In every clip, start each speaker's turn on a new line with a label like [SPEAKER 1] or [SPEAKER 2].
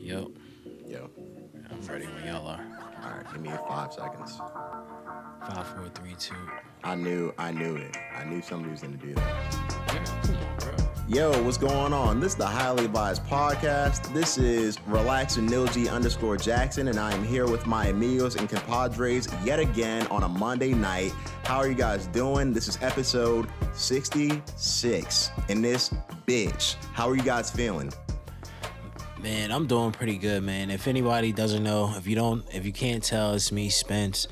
[SPEAKER 1] Yep.
[SPEAKER 2] Yo.
[SPEAKER 1] I'm ready when y'all are.
[SPEAKER 2] All right, give me 5 seconds.
[SPEAKER 1] 5, 4, 3, 2.
[SPEAKER 2] I knew it. I knew somebody was going to do that.
[SPEAKER 1] Yeah, come on, bro.
[SPEAKER 2] Yo, what's going on? This is the Highly Advised Podcast. This is Relax and Nilji _Jackson, and I am here with my amigos and compadres yet again on a Monday night. How are you guys doing? This is episode 66 in this bitch. How are you guys feeling?
[SPEAKER 1] Man, I'm doing pretty good, man. If anybody doesn't know, if you can't tell, it's me, Spence,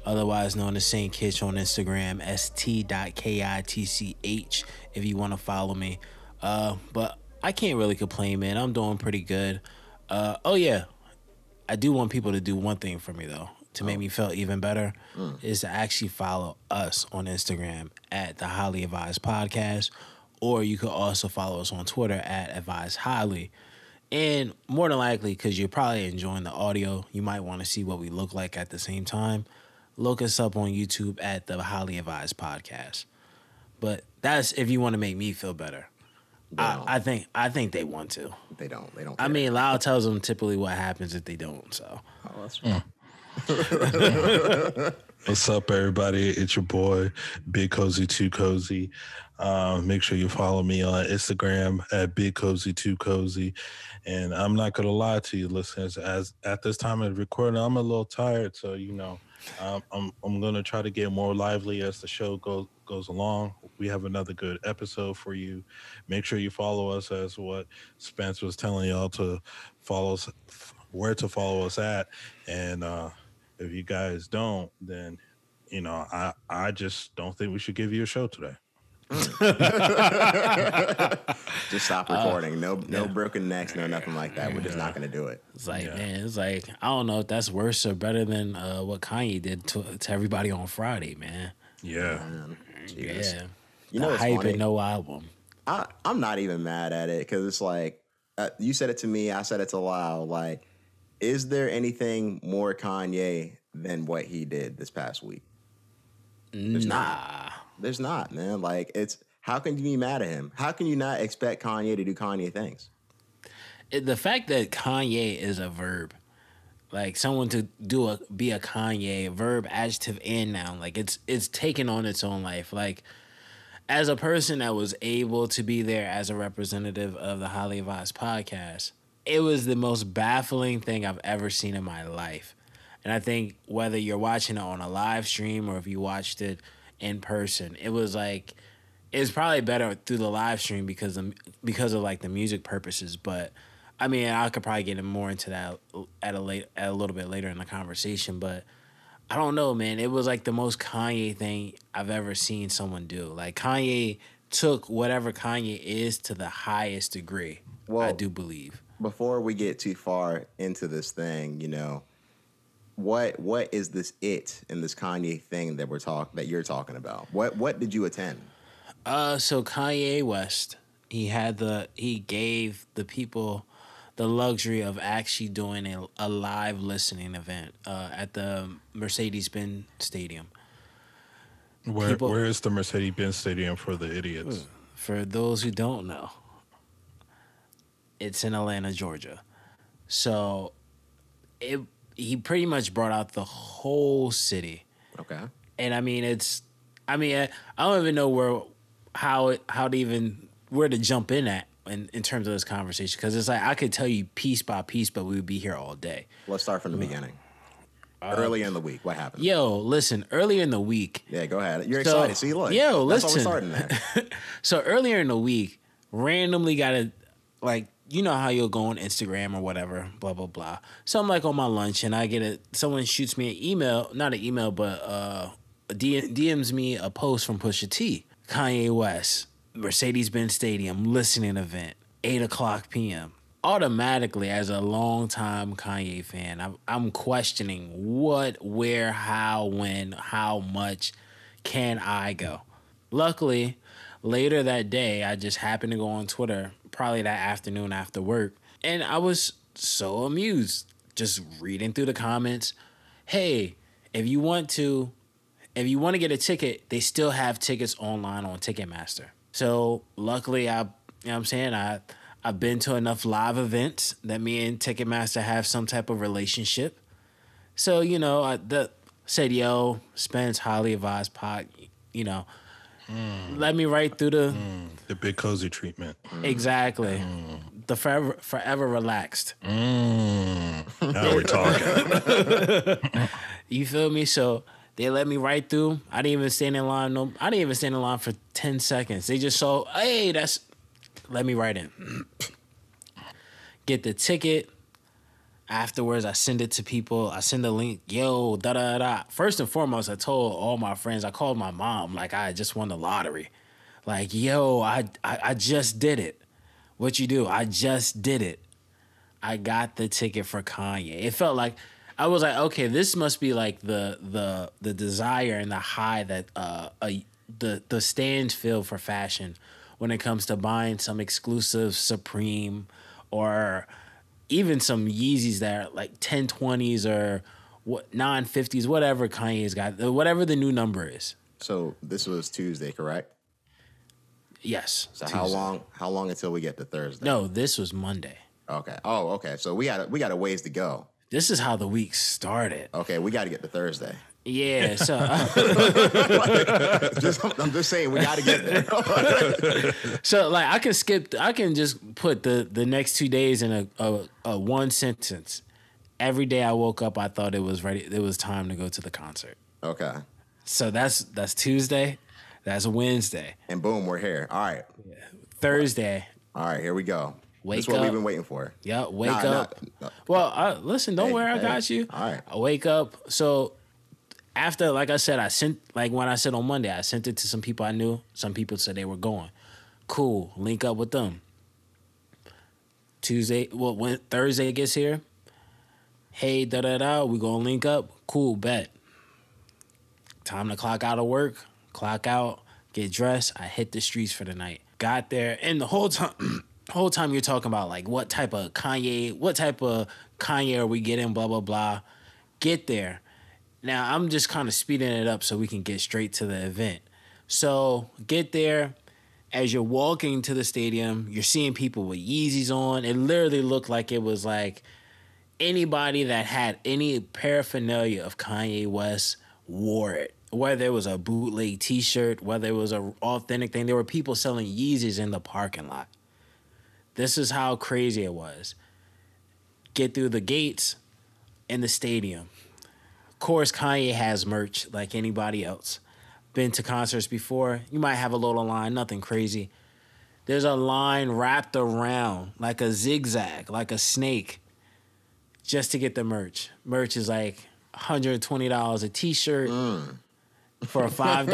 [SPEAKER 1] otherwise known as Saint Kitch on Instagram, st.kitch, if you want to follow me. But I can't really complain, man. I'm doing pretty good. Oh yeah, I do want people to do one thing for me though, to make me feel even better, is to actually follow us on Instagram at the Highly Advised Podcast, or you could also follow us on Twitter at Advised Highly. And more than likely, because you're probably enjoying the audio, you might want to see what we look like at the same time. Look us up on YouTube at the Highly Advised Podcast. But that's if you want to make me feel better. I think they want to.
[SPEAKER 2] They don't.
[SPEAKER 1] I mean, Lyle tells them typically what happens if they don't. So.
[SPEAKER 2] Oh, that's right.
[SPEAKER 3] What's up, everybody? It's your boy, Big Cozy 2 Cozy. Make sure you follow me on Instagram at Big Cozy 2 Cozy. And I'm not gonna lie to you, listeners. As at this time of recording, I'm a little tired, so I'm gonna try to get more lively as the show goes along. We have another good episode for you. Make sure you follow us, as what Spence was telling y'all to follow us, where to follow us at, and if you guys don't, then I just don't think we should give you a show today.
[SPEAKER 2] Just stop recording. No broken necks, no nothing like that. We're just not going to do it.
[SPEAKER 1] It's like, man, it's like, I don't know if that's worse or better than what Kanye did to everybody on Friday, man.
[SPEAKER 3] Yeah.
[SPEAKER 1] Yeah.
[SPEAKER 2] You know what's
[SPEAKER 1] hype
[SPEAKER 2] funny?
[SPEAKER 1] and no album.
[SPEAKER 2] I'm not even mad at it because it's like, you said it to me, I said it to Lyle. Like, is there anything more Kanye than what he did this past week? There's not, man. Like, how can you be mad at him? How can you not expect Kanye to do Kanye things?
[SPEAKER 1] The fact that Kanye is a verb, like someone to be a Kanye, verb, adjective, and noun, like it's taken on its own life. Like, as a person that was able to be there as a representative of the Highly Advised Podcast, it was the most baffling thing I've ever seen in my life. And I think whether you're watching it on a live stream or if you watched it in person, it was like, it's probably better through the live stream because of like the music purposes. But I mean, I could probably get more into that at a little bit later in the conversation. But I don't know, man. It was like the most Kanye thing I've ever seen someone do. Like, Kanye took whatever Kanye is to the highest degree. Well, I do believe.
[SPEAKER 2] Before we get too far into this thing, what is this in this Kanye thing that you're talking about? What did you attend?
[SPEAKER 1] So Kanye West, he gave the people the luxury of actually doing a live listening event at the Mercedes-Benz Stadium.
[SPEAKER 3] Where is the Mercedes-Benz Stadium for the idiots?
[SPEAKER 1] For those who don't know, it's in Atlanta, Georgia. So he pretty much brought out the whole city. Okay. And I mean, I don't even know where to jump in at in terms of this conversation, because it's like I could tell you piece by piece, but we would be here all day.
[SPEAKER 2] Let's start from the beginning. Earlier in the week, what happened?
[SPEAKER 1] Yo, listen, earlier in the week.
[SPEAKER 2] Yeah, go ahead. You're excited. See, look.
[SPEAKER 1] Yo, listen.
[SPEAKER 2] That's why we're starting there.
[SPEAKER 1] So earlier in the week, randomly got a, like, you know how you'll go on Instagram or whatever, blah, blah, blah. So I'm like on my lunch and I get someone shoots me an email, not an email, but DMs me a post from Pusha T. Kanye West, Mercedes-Benz Stadium, listening event, 8:00 p.m. Automatically, as a longtime Kanye fan, I'm questioning what, where, how, when, how much can I go? Luckily, later that day, I just happened to go on Twitter, probably that afternoon after work, and I was so amused just reading through the comments. Hey, if you want to get a ticket, they still have tickets online on Ticketmaster. So luckily, I I've been to enough live events that me and Ticketmaster have some type of relationship. So, you know, I said, yo, Spence, highly advised pod, you know, let me right through
[SPEAKER 3] the big cozy treatment.
[SPEAKER 1] Exactly. The forever relaxed.
[SPEAKER 3] Now we're talking.
[SPEAKER 1] You feel me? So they let me right through. I didn't even stand in line. I didn't even stand in line for 10 seconds. They just saw, hey, let me right in. Get the ticket. Afterwards, I send it to people. I send a link. Yo, da-da-da. First and foremost, I told all my friends. I called my mom like I just won the lottery. Like, yo, I just did it. What you do? I just did it. I got the ticket for Kanye. It felt like, I was like, okay, this must be like the desire and the high that the stands feel for fashion when it comes to buying some exclusive Supreme or even some Yeezys that are like 1020s or 950s, whatever Kanye's got, whatever the new number is.
[SPEAKER 2] So this was Tuesday, correct?
[SPEAKER 1] Yes.
[SPEAKER 2] So
[SPEAKER 1] Tuesday.
[SPEAKER 2] how long until we get to Thursday?
[SPEAKER 1] No, this was Monday.
[SPEAKER 2] Okay. Oh, okay. So we got a ways to go.
[SPEAKER 1] This is how the week started.
[SPEAKER 2] Okay, we got to get to Thursday.
[SPEAKER 1] Yeah, so
[SPEAKER 2] I'm just saying we got to get there.
[SPEAKER 1] so like I can just put the next 2 days in a one sentence. Every day I woke up, I thought it was time to go to the concert.
[SPEAKER 2] Okay.
[SPEAKER 1] So that's Tuesday, that's Wednesday,
[SPEAKER 2] and boom, we're here. All right.
[SPEAKER 1] Thursday.
[SPEAKER 2] All right, here we go.
[SPEAKER 1] Wake
[SPEAKER 2] This is what
[SPEAKER 1] up.
[SPEAKER 2] we've been waiting for.
[SPEAKER 1] Yeah, wake up. Well, listen, don't worry, I got you.
[SPEAKER 2] All right.
[SPEAKER 1] I wake up. So after, like I said, when I said on Monday, I sent it to some people I knew. Some people said they were going. Cool, link up with them. When Thursday gets here, hey, da-da-da, we gonna link up. Cool, bet. Time to clock out of work, clock out, get dressed. I hit the streets for the night. Got there, and the whole time you're talking about like what type of Kanye are we getting, blah, blah, blah. Get there. Now, I'm just kind of speeding it up so we can get straight to the event. So, get there. As you're walking to the stadium, you're seeing people with Yeezys on. It literally looked like it was like anybody that had any paraphernalia of Kanye West wore it. Whether it was a bootleg T-shirt, whether it was an authentic thing. There were people selling Yeezys in the parking lot. This is how crazy it was. Get through the gates in the stadium. Of course, Kanye has merch like anybody else. Been to concerts before. You might have a little line, nothing crazy. There's a line wrapped around like a zigzag, like a snake, just to get the merch. Merch is like $120 a T-shirt for a $5.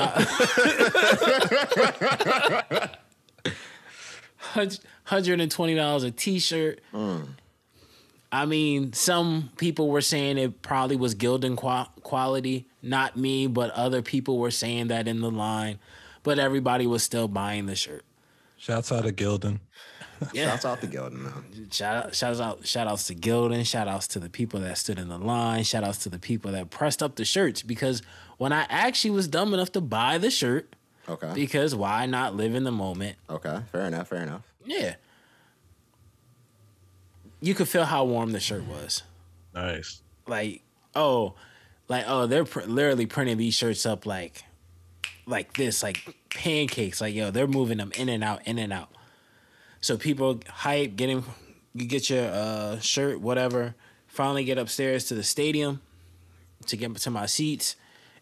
[SPEAKER 1] $120 a T-shirt. I mean, some people were saying it probably was Gildan quality. Not me, but other people were saying that in the line. But everybody was still buying the shirt.
[SPEAKER 3] Shouts out to Gildan.
[SPEAKER 2] Yeah. Shouts out to Gildan, man.
[SPEAKER 1] Shout outs to Gildan. Shout outs to the people that stood in the line. Shout outs to the people that pressed up the shirts. Because when I actually was dumb enough to buy the shirt,
[SPEAKER 2] okay,
[SPEAKER 1] because why not live in the moment?
[SPEAKER 2] Okay, fair enough.
[SPEAKER 1] Yeah. You could feel how warm the shirt was.
[SPEAKER 3] Nice.
[SPEAKER 1] They're literally printing these shirts up like this, like pancakes. Like, yo, they're moving them in and out. So people hype, you get your shirt, whatever. Finally get upstairs to the stadium to get to my seats.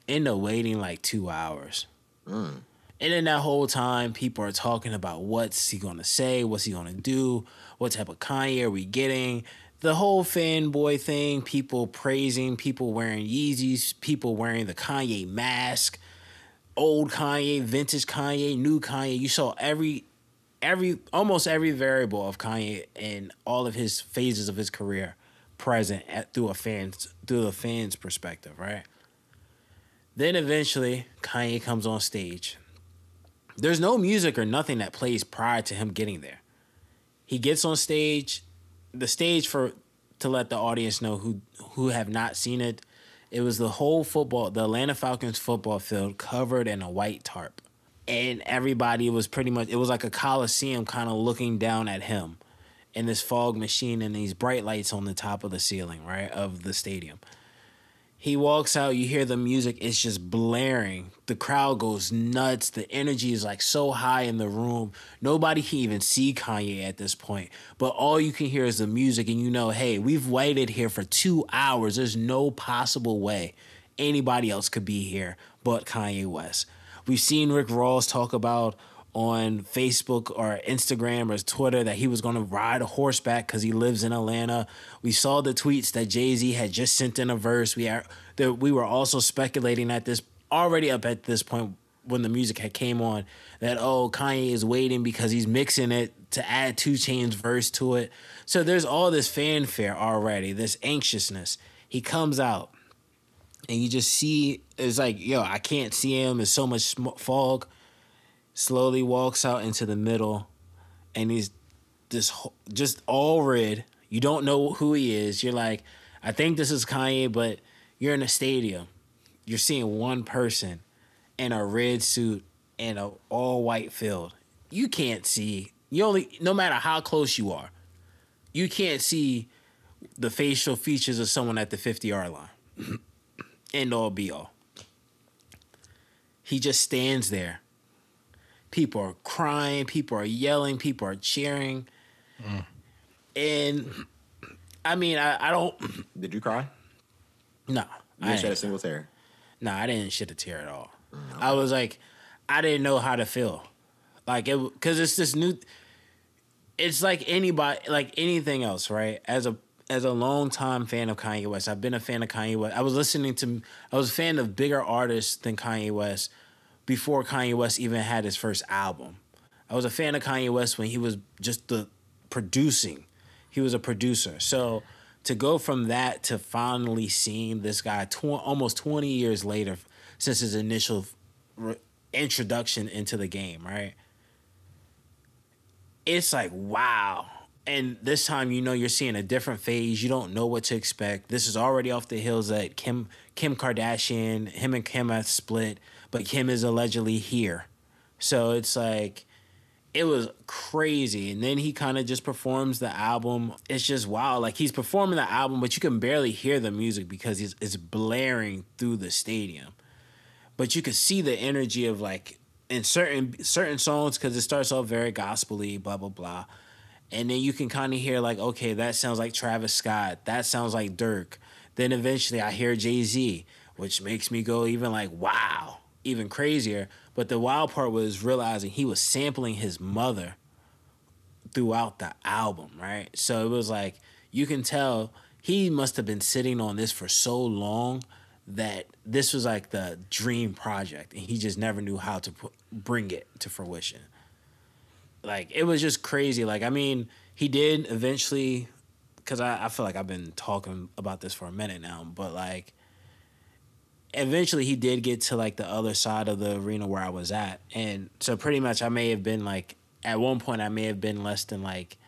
[SPEAKER 1] End up waiting like 2 hours. And in that whole time, people are talking about what's he going to say, what's he going to do, what type of Kanye are we getting. The whole fanboy thing, people praising, people wearing Yeezys, people wearing the Kanye mask, old Kanye, vintage Kanye, new Kanye. You saw almost every variable of Kanye in all of his phases of his career present through the fans' perspective, right? Then eventually, Kanye comes on stage. There's no music or nothing that plays prior to him getting there. He gets on stage, to let the audience know who have not seen it. It was the Atlanta Falcons football field covered in a white tarp. And everybody was it was like a coliseum kind of looking down at him. and this fog machine and these bright lights on the top of the ceiling, right, of the stadium. He walks out, you hear the music, it's just blaring. The crowd goes nuts. The energy is like so high in the room. Nobody can even see Kanye at this point. But all you can hear is the music, and you know, hey, we've waited here for 2 hours. There's no possible way anybody else could be here but Kanye West. We've seen Rick Ross talk about on Facebook or Instagram or Twitter that he was going to ride a horseback because he lives in Atlanta. We saw the tweets that Jay-Z had just sent in a verse. We were also speculating at this, already up at this point when the music had came on, that, oh, Kanye is waiting because he's mixing it to add 2 Chainz's verse to it. So there's all this fanfare already, this anxiousness. He comes out and you just see, it's like, yo, I can't see him. There's so much fog. Slowly walks out into the middle, and he's just all red. You don't know who he is. You're like, I think this is Kanye, but you're in a stadium. You're seeing one person in a red suit in an all-white field. You can't see. No matter how close you are, you can't see the facial features of someone at the 50-yard line. End all, be all. He just stands there. People are crying, people are yelling, people are cheering. And I mean, I don't.
[SPEAKER 2] Did you cry?
[SPEAKER 1] No.
[SPEAKER 2] You didn't shed a single tear?
[SPEAKER 1] No, I didn't shed a tear at all. Okay. I was like, I didn't know how to feel. Like, because it's this new. It's like anybody, like anything else, right? As a longtime fan of Kanye West, I've been a fan of Kanye West. I was a fan of bigger artists than Kanye West before Kanye West even had his first album. I was a fan of Kanye West when he was just producing. He was a producer. So to go from that to finally seeing this guy almost 20 years later since his initial introduction into the game, right? It's like, wow. And this time, you know, you're seeing a different phase. You don't know what to expect. This is already off the heels that Kim Kardashian, him and Kim have split, but Kim is allegedly here. So it's like, it was crazy. And then he kind of just performs the album. It's just wow. Like, he's performing the album, but you can barely hear the music because it's blaring through the stadium. But you could see the energy of, like, in certain songs, because it starts off very gospel-y, blah, blah, blah. And then you can kind of hear, like, okay, that sounds like Travis Scott. That sounds like Dirk. Then eventually I hear Jay-Z, which makes me go even like, wow, even crazier. But the wild part was realizing he was sampling his mother throughout the album, right? So it was like, you can tell he must have been sitting on this for so long that this was like the dream project, and he just never knew how to bring it to fruition. Like, it was just crazy. Like, I mean, he did eventually, because I feel like I've been talking about this for a minute now, but, like, eventually he did get to, like, the other side of the arena where I was at. And so pretty much I may have been, like, at one point I may have been less than, like,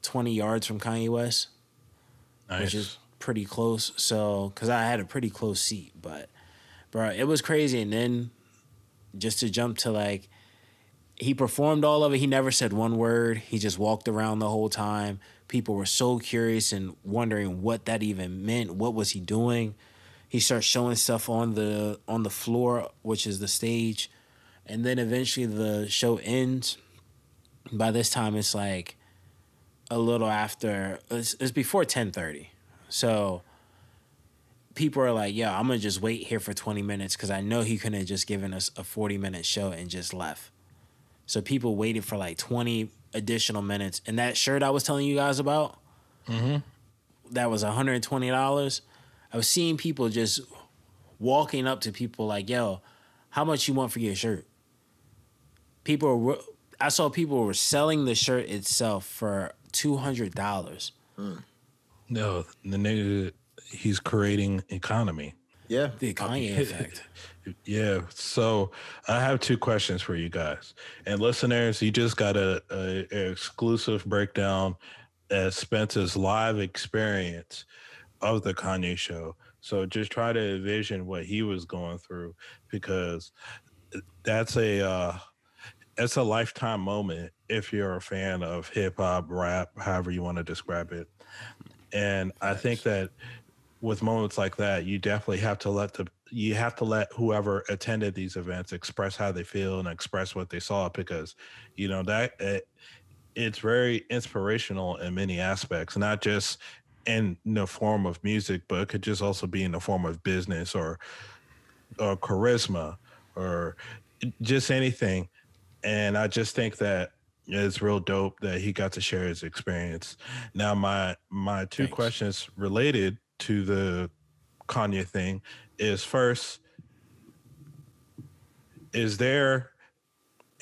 [SPEAKER 1] 20 yards from Kanye West. Nice. Which is pretty close. So, because I had a pretty close seat. But, bro, it was crazy. And then just to jump to, like, he performed all of it. He never said one word. He just walked around the whole time. People were so curious and wondering what that even meant. What was he doing? He starts showing stuff on the floor, which is the stage. And then eventually the show ends. By this time, it's like a little after. It's before 10:30. So people are like, yo, I'm going to just wait here for 20 minutes because I know he couldn't have just given us a 40-minute show and just left. So people waited for like 20 additional minutes. And that shirt I was telling you guys about, that was $120. I was seeing people just walking up to people like, yo, how much you want for your shirt? I saw people were selling the shirt itself for $200.
[SPEAKER 3] No, the nigga, he's creating economy.
[SPEAKER 2] Yeah.
[SPEAKER 1] The Kanye effect.
[SPEAKER 3] Yeah. So I have 2 questions for you guys. And listeners, you just got a exclusive breakdown at Spence's live experience of the Kanye show. So just try to envision what he was going through, because that's a lifetime moment if you're a fan of hip hop, rap, however you want to describe it. And I think that with moments like that, you definitely have to let whoever attended these events express how they feel and express what they saw, because it's very inspirational in many aspects, not just in the form of music, but it could just also be in the form of business or charisma or just anything. And I just think that it's real dope that he got to share his experience. Now, my two questions related to the Kanye thing is, first, is there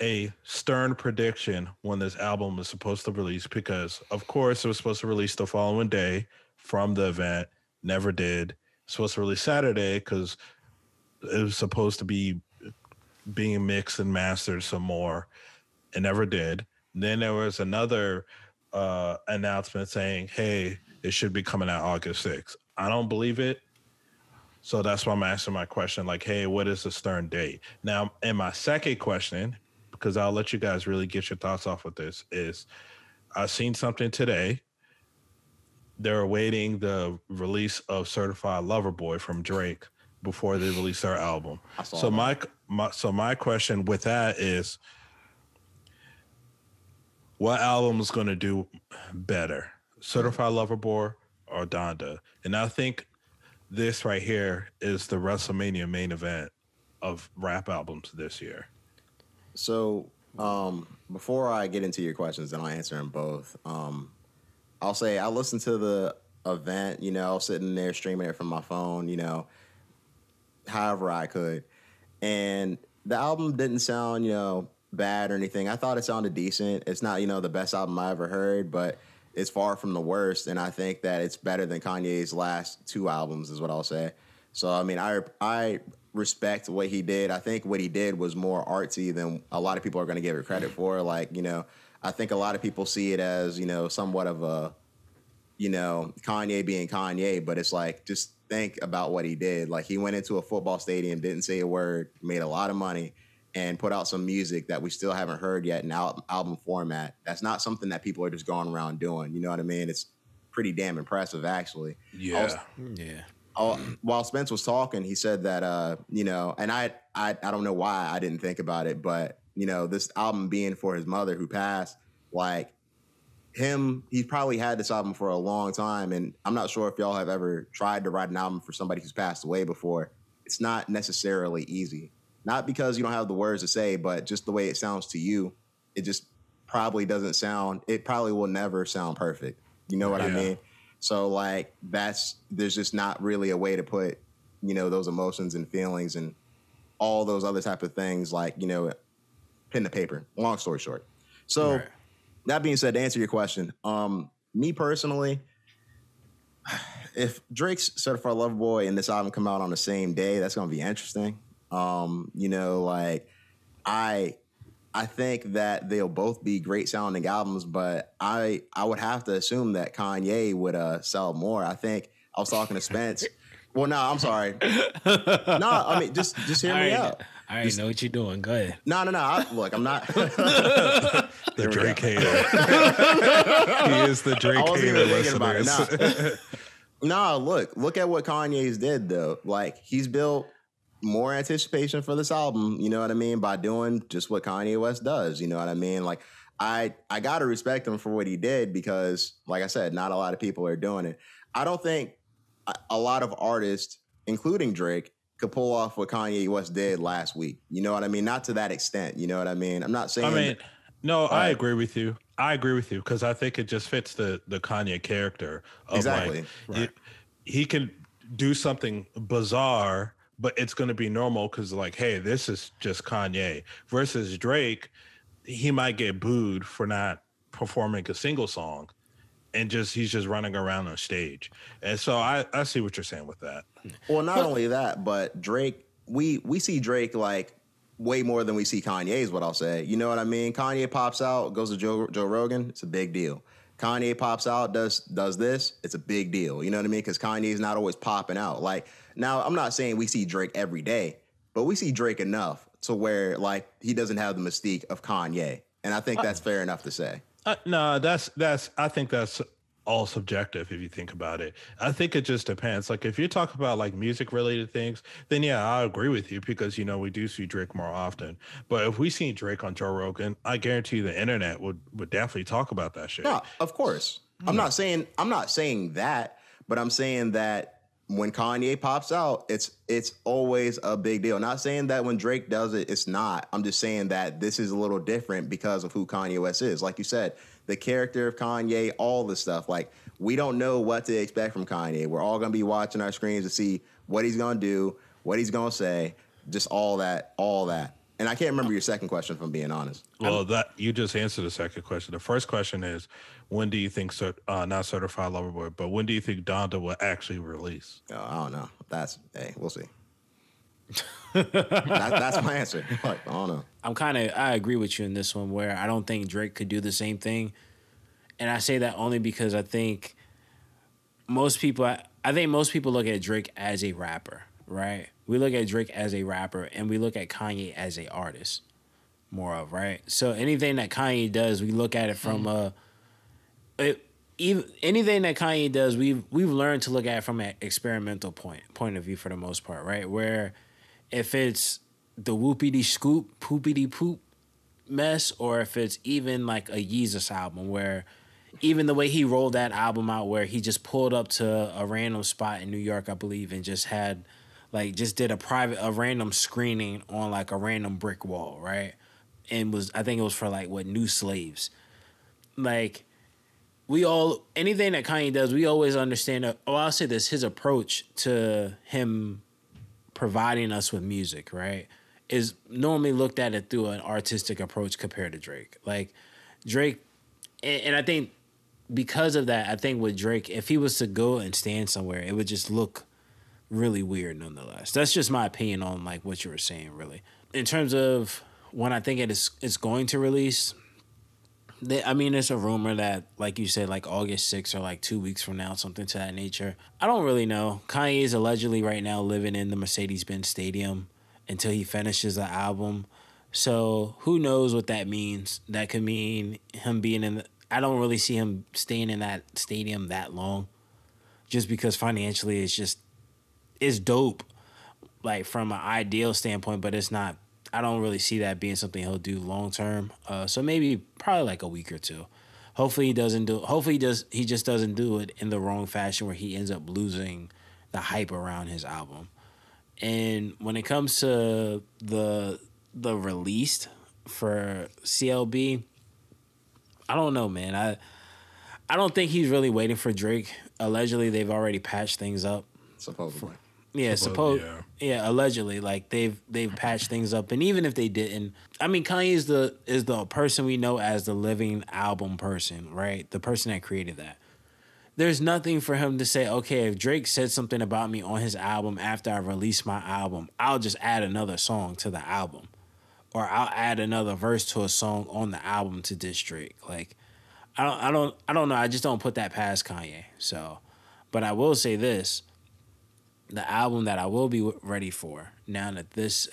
[SPEAKER 3] a stern prediction when this album is supposed to release? Because of course it was supposed to release the following day from the event, never did. It's supposed to release Saturday because it was supposed to be being mixed and mastered some more, and never did. Then there was another announcement saying, hey, it should be coming out August 6th. I don't believe it. So that's why I'm asking my question, like, hey, what is the stern date? Now, and my second question, because I'll let you guys really get your thoughts off with this, is I've seen something today. They're awaiting the release of Certified Lover Boy from Drake before they release their album. So my question with that is, what album is going to do better, Certified Lover Boy or Donda? And I think this right here is the WrestleMania main event of rap albums this year.
[SPEAKER 2] So before I get into your questions, and I'll answer them both, I'll say I listened to the event, sitting there streaming it from my phone, however I could. And the album didn't sound, bad or anything. I thought it sounded decent. It's not, the best album I ever heard, but it's far from the worst. And I think that it's better than Kanye's last two albums is what I'll say. So, I mean, I respect what he did. I think what he did was more artsy than a lot of people are going to give it credit for. Like, I think a lot of people see it as, somewhat of a, Kanye being Kanye, but it's like, just think about what he did. Like, he went into a football stadium, didn't say a word, made a lot of money, and put out some music that we still haven't heard yet in album format. That's not something that people are just going around doing. You know what I mean? It's pretty damn impressive, actually.
[SPEAKER 3] Yeah.
[SPEAKER 2] While Spence was talking, he said that, and I don't know why I didn't think about it, but, this album being for his mother who passed, like, he probably had this album for a long time, and I'm not sure if y'all have ever tried to write an album for somebody who's passed away before. It's not necessarily easy. Not because you don't have the words to say, but just the way it sounds to you, it just probably doesn't sound, it probably will never sound perfect. You know what I mean? So, like, there's just not really a way to put, those emotions and feelings and all those other type of things, like, pen to paper. Long story short. So, that being said, to answer your question, me personally, if Drake's Certified Lover Boy and this album come out on the same day, that's going to be interesting. I think that they'll both be great sounding albums, but I would have to assume that Kanye would sell more. I think I was talking to Spence. Well, no, I'm sorry. No, I mean, just hear me out.
[SPEAKER 1] I already know what you're doing. Go ahead.
[SPEAKER 2] No. Look, I'm not.
[SPEAKER 3] The Drake hater. He is the Drake hater, listeners.
[SPEAKER 2] No, look at what Kanye's did, though. Like, he's built more anticipation for this album, you know what I mean, by doing just what Kanye West does, you know what I mean? Like, I got to respect him for what he did because, like I said, not a lot of people are doing it. I don't think a lot of artists, including Drake, could pull off what Kanye West did last week. You know what I mean? Not to that extent, you know what I mean? I'm not saying...
[SPEAKER 3] I agree with you. Because I think it just fits the Kanye character. Of
[SPEAKER 2] exactly.
[SPEAKER 3] Like, he can do something bizarre, but it's going to be normal because, like, hey, this is just Kanye. Versus Drake, he might get booed for not performing a single song, and he's just running around on stage. And so I see what you're saying with that.
[SPEAKER 2] Well, not only that, but Drake, we see Drake like way more than we see Kanye is what I'll say. You know what I mean? Kanye pops out, goes to Joe Rogan, it's a big deal. Kanye pops out, does this, it's a big deal. You know what I mean? Because Kanye's not always popping out. Like, now, I'm not saying we see Drake every day, but we see Drake enough to where, like, he doesn't have the mystique of Kanye. And I think that's fair enough to say.
[SPEAKER 3] No, that's. I think that's all subjective if you think about it. I think it just depends. Like if you talk about like music related things, then yeah, I agree with you because we do see Drake more often. But if we see Drake on Joe Rogan, I guarantee the internet would definitely talk about that shit.
[SPEAKER 2] No, of course. I'm not saying that, but I'm saying that when Kanye pops out, it's always a big deal. Not saying that when Drake does it, it's not. I'm just saying that this is a little different because of who Kanye West is. Like you said, the character of Kanye, all the stuff. Like, we don't know what to expect from Kanye. We're all going to be watching our screens to see what he's going to do, what he's going to say, just all that. And I can't remember your second question, if I'm being honest.
[SPEAKER 3] Well, that you just answered the second question. The first question is, when do you think, not Certified Lover Boy, but when do you think Donda will actually release?
[SPEAKER 2] I don't know. We'll see. That's my answer. Like, I don't know.
[SPEAKER 1] I agree with you in this one, where I don't think Drake could do the same thing. And I say that only because I think most people look at Drake as a rapper, right? We look at Drake as a rapper, and we look at Kanye as a artist, more of, right? So anything that Kanye does, we look at it from anything that Kanye does, we've learned to look at it from an experimental point of view for the most part, right? Where if it's the whoopity scoop, poopity poop mess, or if it's even like a Yeezus album, where even the way he rolled that album out, where he just pulled up to a random spot in New York, I believe, and just did a random screening on like a random brick wall, right? And I think it was for like New Slaves. Like, anything that Kanye does, we always understand. I'll say this: his approach to him providing us with music, right, is normally looked at it through an artistic approach compared to Drake. Like Drake, and I think because of that, I think with Drake, if he was to go and stand somewhere, it would just look really weird nonetheless. That's just my opinion on like what you were saying, really. In terms of when I think it's going to release, it's a rumor that, like you said, like August 6th or like 2 weeks from now, something to that nature. I don't really know. Kanye is allegedly right now living in the Mercedes-Benz Stadium until he finishes the album. So who knows what that means? That could mean him being I don't really see him staying in that stadium that long, just because financially it's dope, like from an ideal standpoint, but it's not. I don't really see that being something he'll do long term. So probably like a week or two. Hopefully he just doesn't do it in the wrong fashion where he ends up losing the hype around his album. And when it comes to the release for CLB, I don't know, man. I don't think he's really waiting for Drake. Allegedly, they've already patched things up.
[SPEAKER 2] Supposedly.
[SPEAKER 1] Yeah, allegedly, like they've patched things up, and even if they didn't, Kanye is the person we know as the living album person, right? The person that created that. There's nothing for him to say, okay, if Drake said something about me on his album after I released my album, I'll just add another song to the album, or I'll add another verse to a song on the album to diss Drake. Like, I don't know. I just don't put that past Kanye. So, but I will say this. The album that I will be ready for now that this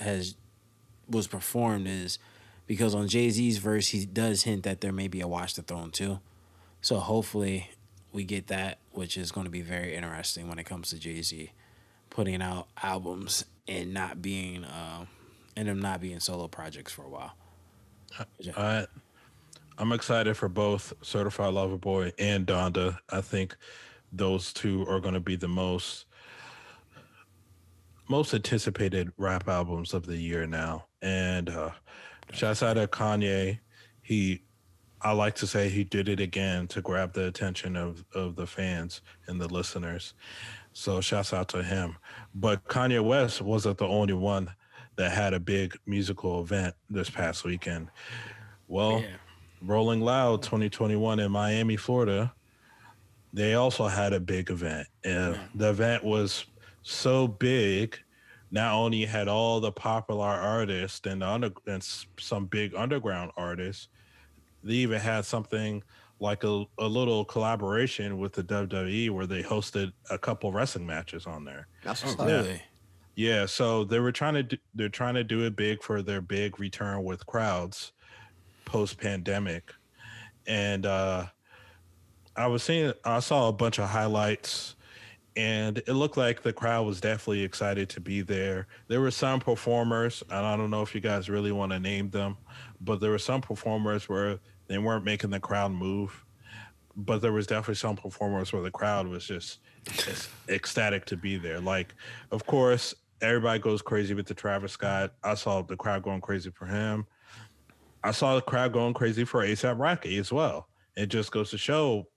[SPEAKER 1] was performed is because on Jay-Z's verse, he does hint that there may be a Watch the Throne too. So hopefully we get that, which is going to be very interesting when it comes to Jay-Z putting out albums and not being solo projects for a while.
[SPEAKER 3] I'm excited for both Certified Lover Boy and Donda. I think those two are going to be the most anticipated rap albums of the year now. And shouts out to Kanye. I like to say he did it again to grab the attention of the fans and the listeners. So shouts out to him. But Kanye West wasn't the only one that had a big musical event this past weekend. Well, yeah. Rolling Loud 2021 in Miami, Florida, they also had a big event. And the event was so big, not only had all the popular artists and some big underground artists, they even had something like a little collaboration with the WWE where they hosted a couple wrestling matches on there.
[SPEAKER 2] That's
[SPEAKER 1] really?
[SPEAKER 3] Yeah, so they're trying to do it big for their big return with crowds, post-pandemic. And I saw a bunch of highlights, and it looked like the crowd was definitely excited to be there. There were some performers, and I don't know if you guys really want to name them, but there were some performers where they weren't making the crowd move. But there was definitely some performers where the crowd was just ecstatic to be there. Like, of course, everybody goes crazy with the Travis Scott. I saw the crowd going crazy for him. I saw the crowd going crazy for A$AP Rocky as well. It just goes to show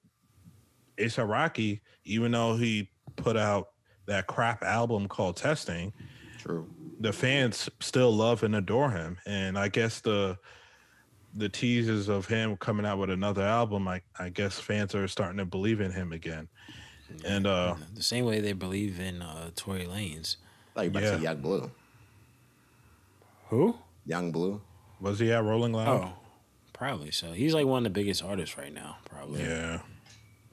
[SPEAKER 3] A$AP Rocky, even though he put out that crap album called Testing,
[SPEAKER 2] True,
[SPEAKER 3] the fans still love and adore him. And I guess the teases of him coming out with another album, I guess fans are starting to believe in him again.
[SPEAKER 1] Yeah,
[SPEAKER 3] and
[SPEAKER 1] the same way they believe in Tory Lanez.
[SPEAKER 2] like about to say Young Blue.
[SPEAKER 1] Who?
[SPEAKER 2] Young Blue.
[SPEAKER 3] Was he at Rolling Loud?
[SPEAKER 1] Oh, probably so. He's like one of the biggest artists right now, probably.
[SPEAKER 3] Yeah.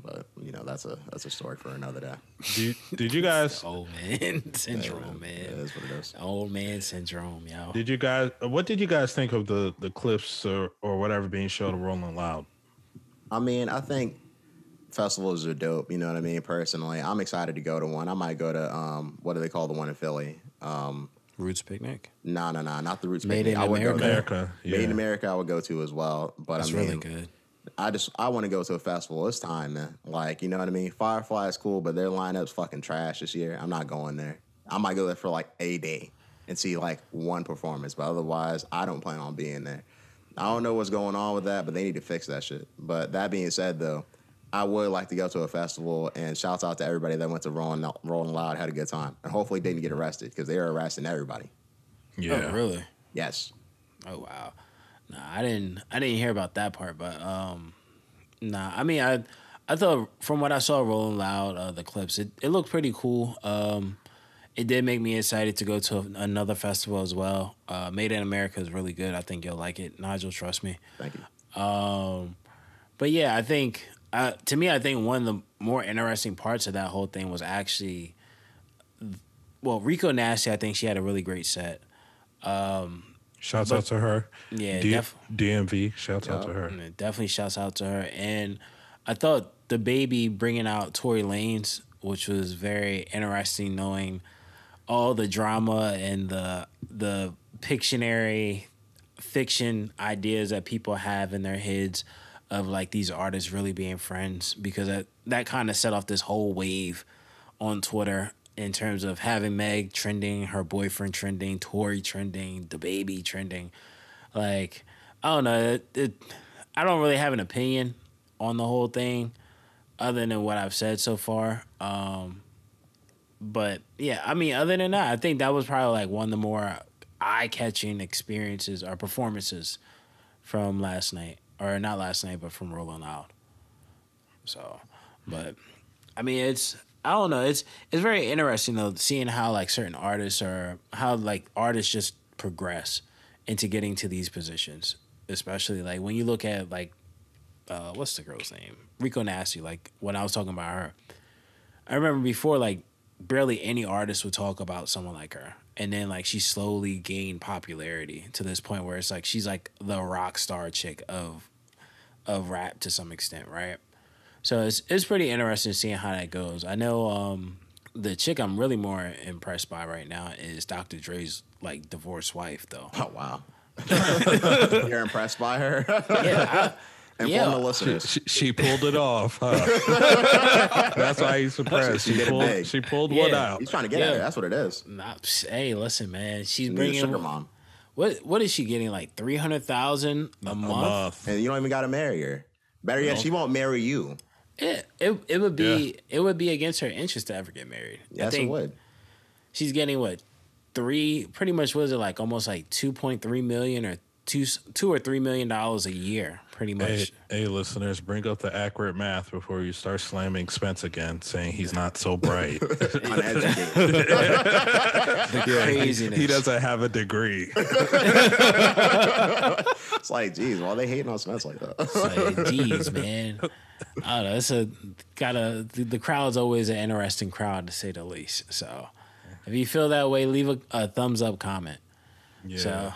[SPEAKER 2] But that's a story for another day.
[SPEAKER 3] Did you guys?
[SPEAKER 1] Old man syndrome, man.
[SPEAKER 2] It is what it is.
[SPEAKER 1] Old man syndrome, yo.
[SPEAKER 3] What did you guys think of the clips or whatever being shown at Rolling Loud?
[SPEAKER 2] I mean, I think festivals are dope. You know what I mean? Personally, I'm excited to go to one. I might go to what do they call the one in Philly?
[SPEAKER 1] Roots Picnic?
[SPEAKER 2] No, not the Roots
[SPEAKER 1] Made
[SPEAKER 2] Picnic.
[SPEAKER 1] in
[SPEAKER 2] I would go there.
[SPEAKER 3] America. Yeah.
[SPEAKER 2] Made in America, I would go to as well. But
[SPEAKER 1] That's
[SPEAKER 2] I mean,
[SPEAKER 1] really good.
[SPEAKER 2] I want to go to a festival. It's time, man. Like, you know what I mean? Firefly is cool, but their lineup's fucking trash this year. I'm not going there. I might go there for like a day and see like one performance, but otherwise, I don't plan on being there. I don't know what's going on with that, but they need to fix that shit. But that being said, though, I would like to go to a festival, and shouts out to everybody that went to Rolling Loud, had a good time, and hopefully didn't get arrested because they are arresting everybody.
[SPEAKER 3] Yeah.
[SPEAKER 1] Oh, really?
[SPEAKER 2] Yes.
[SPEAKER 1] Oh, wow. Nah, I didn't hear about that part, but nah. I mean, I thought from what I saw Rolling Loud, the clips, it looked pretty cool. It did make me excited to go to another festival as well. Made in America is really good. I think you'll like it. Nigel, trust me.
[SPEAKER 2] Thank you.
[SPEAKER 1] But yeah, I think to me, I think one of the more interesting parts of that whole thing was actually, well, Rico Nasty. I think she had a really great set.
[SPEAKER 3] Shouts out to her.
[SPEAKER 1] Yeah,
[SPEAKER 3] DMV. Shouts out to her.
[SPEAKER 1] Definitely shouts out to her. And I thought the baby bringing out Tory Lanez, which was very interesting, knowing all the drama and the Pictionary fiction ideas that people have in their heads of like these artists really being friends, because that kind of set off this whole wave on Twitter in terms of having Meg trending, her boyfriend trending, Tory trending, the baby trending. Like, I don't know. I don't really have an opinion on the whole thing other than what I've said so far. But yeah, I mean, other than that, I think that was probably like one of the more eye-catching experiences or performances from last night. Or not last night, but from Rolling Loud. So, but I mean, I don't know. It's very interesting though, seeing how like certain artists artists just progress into getting to these positions. Especially like when you look at like what's the girl's name? Rico Nasty. Like when I was talking about her, I remember before like barely any artist would talk about someone like her. And then like she slowly gained popularity to this point where it's like she's like the rock star chick of rap to some extent, right? So it's pretty interesting seeing how that goes. I know the chick I'm really more impressed by right now is Dr. Dre's like divorced wife, though.
[SPEAKER 2] Oh wow, you're impressed by her?
[SPEAKER 1] Yeah.
[SPEAKER 2] Inform the listeners.
[SPEAKER 3] She pulled it off. Huh? That's why he's impressed. She pulled one out.
[SPEAKER 2] He's trying to get at her. That's what it is.
[SPEAKER 1] Hey, listen, man. She's
[SPEAKER 2] She's
[SPEAKER 1] bringing
[SPEAKER 2] a sugar mom.
[SPEAKER 1] What is she getting? Like $300,000 a month,
[SPEAKER 2] and you don't even got to marry her. Better yet, she won't marry you.
[SPEAKER 1] Yeah, it would be against her interest to ever get married.
[SPEAKER 2] Yes, it would.
[SPEAKER 1] She's getting what pretty much was it like almost like 2.3 million or $2 or $3 million a year, pretty much.
[SPEAKER 3] Hey, listeners, bring up the accurate math before you start slamming Spence again, saying he's not so bright.
[SPEAKER 2] Uneducated.
[SPEAKER 1] Craziness.
[SPEAKER 3] He doesn't have a degree.
[SPEAKER 2] It's like, geez, why are they hating on Spence like that?
[SPEAKER 1] It's like, geez, man. I don't know. The crowd's always an interesting crowd, to say the least. So if you feel that way, leave a thumbs up comment.
[SPEAKER 3] Yeah.
[SPEAKER 1] So,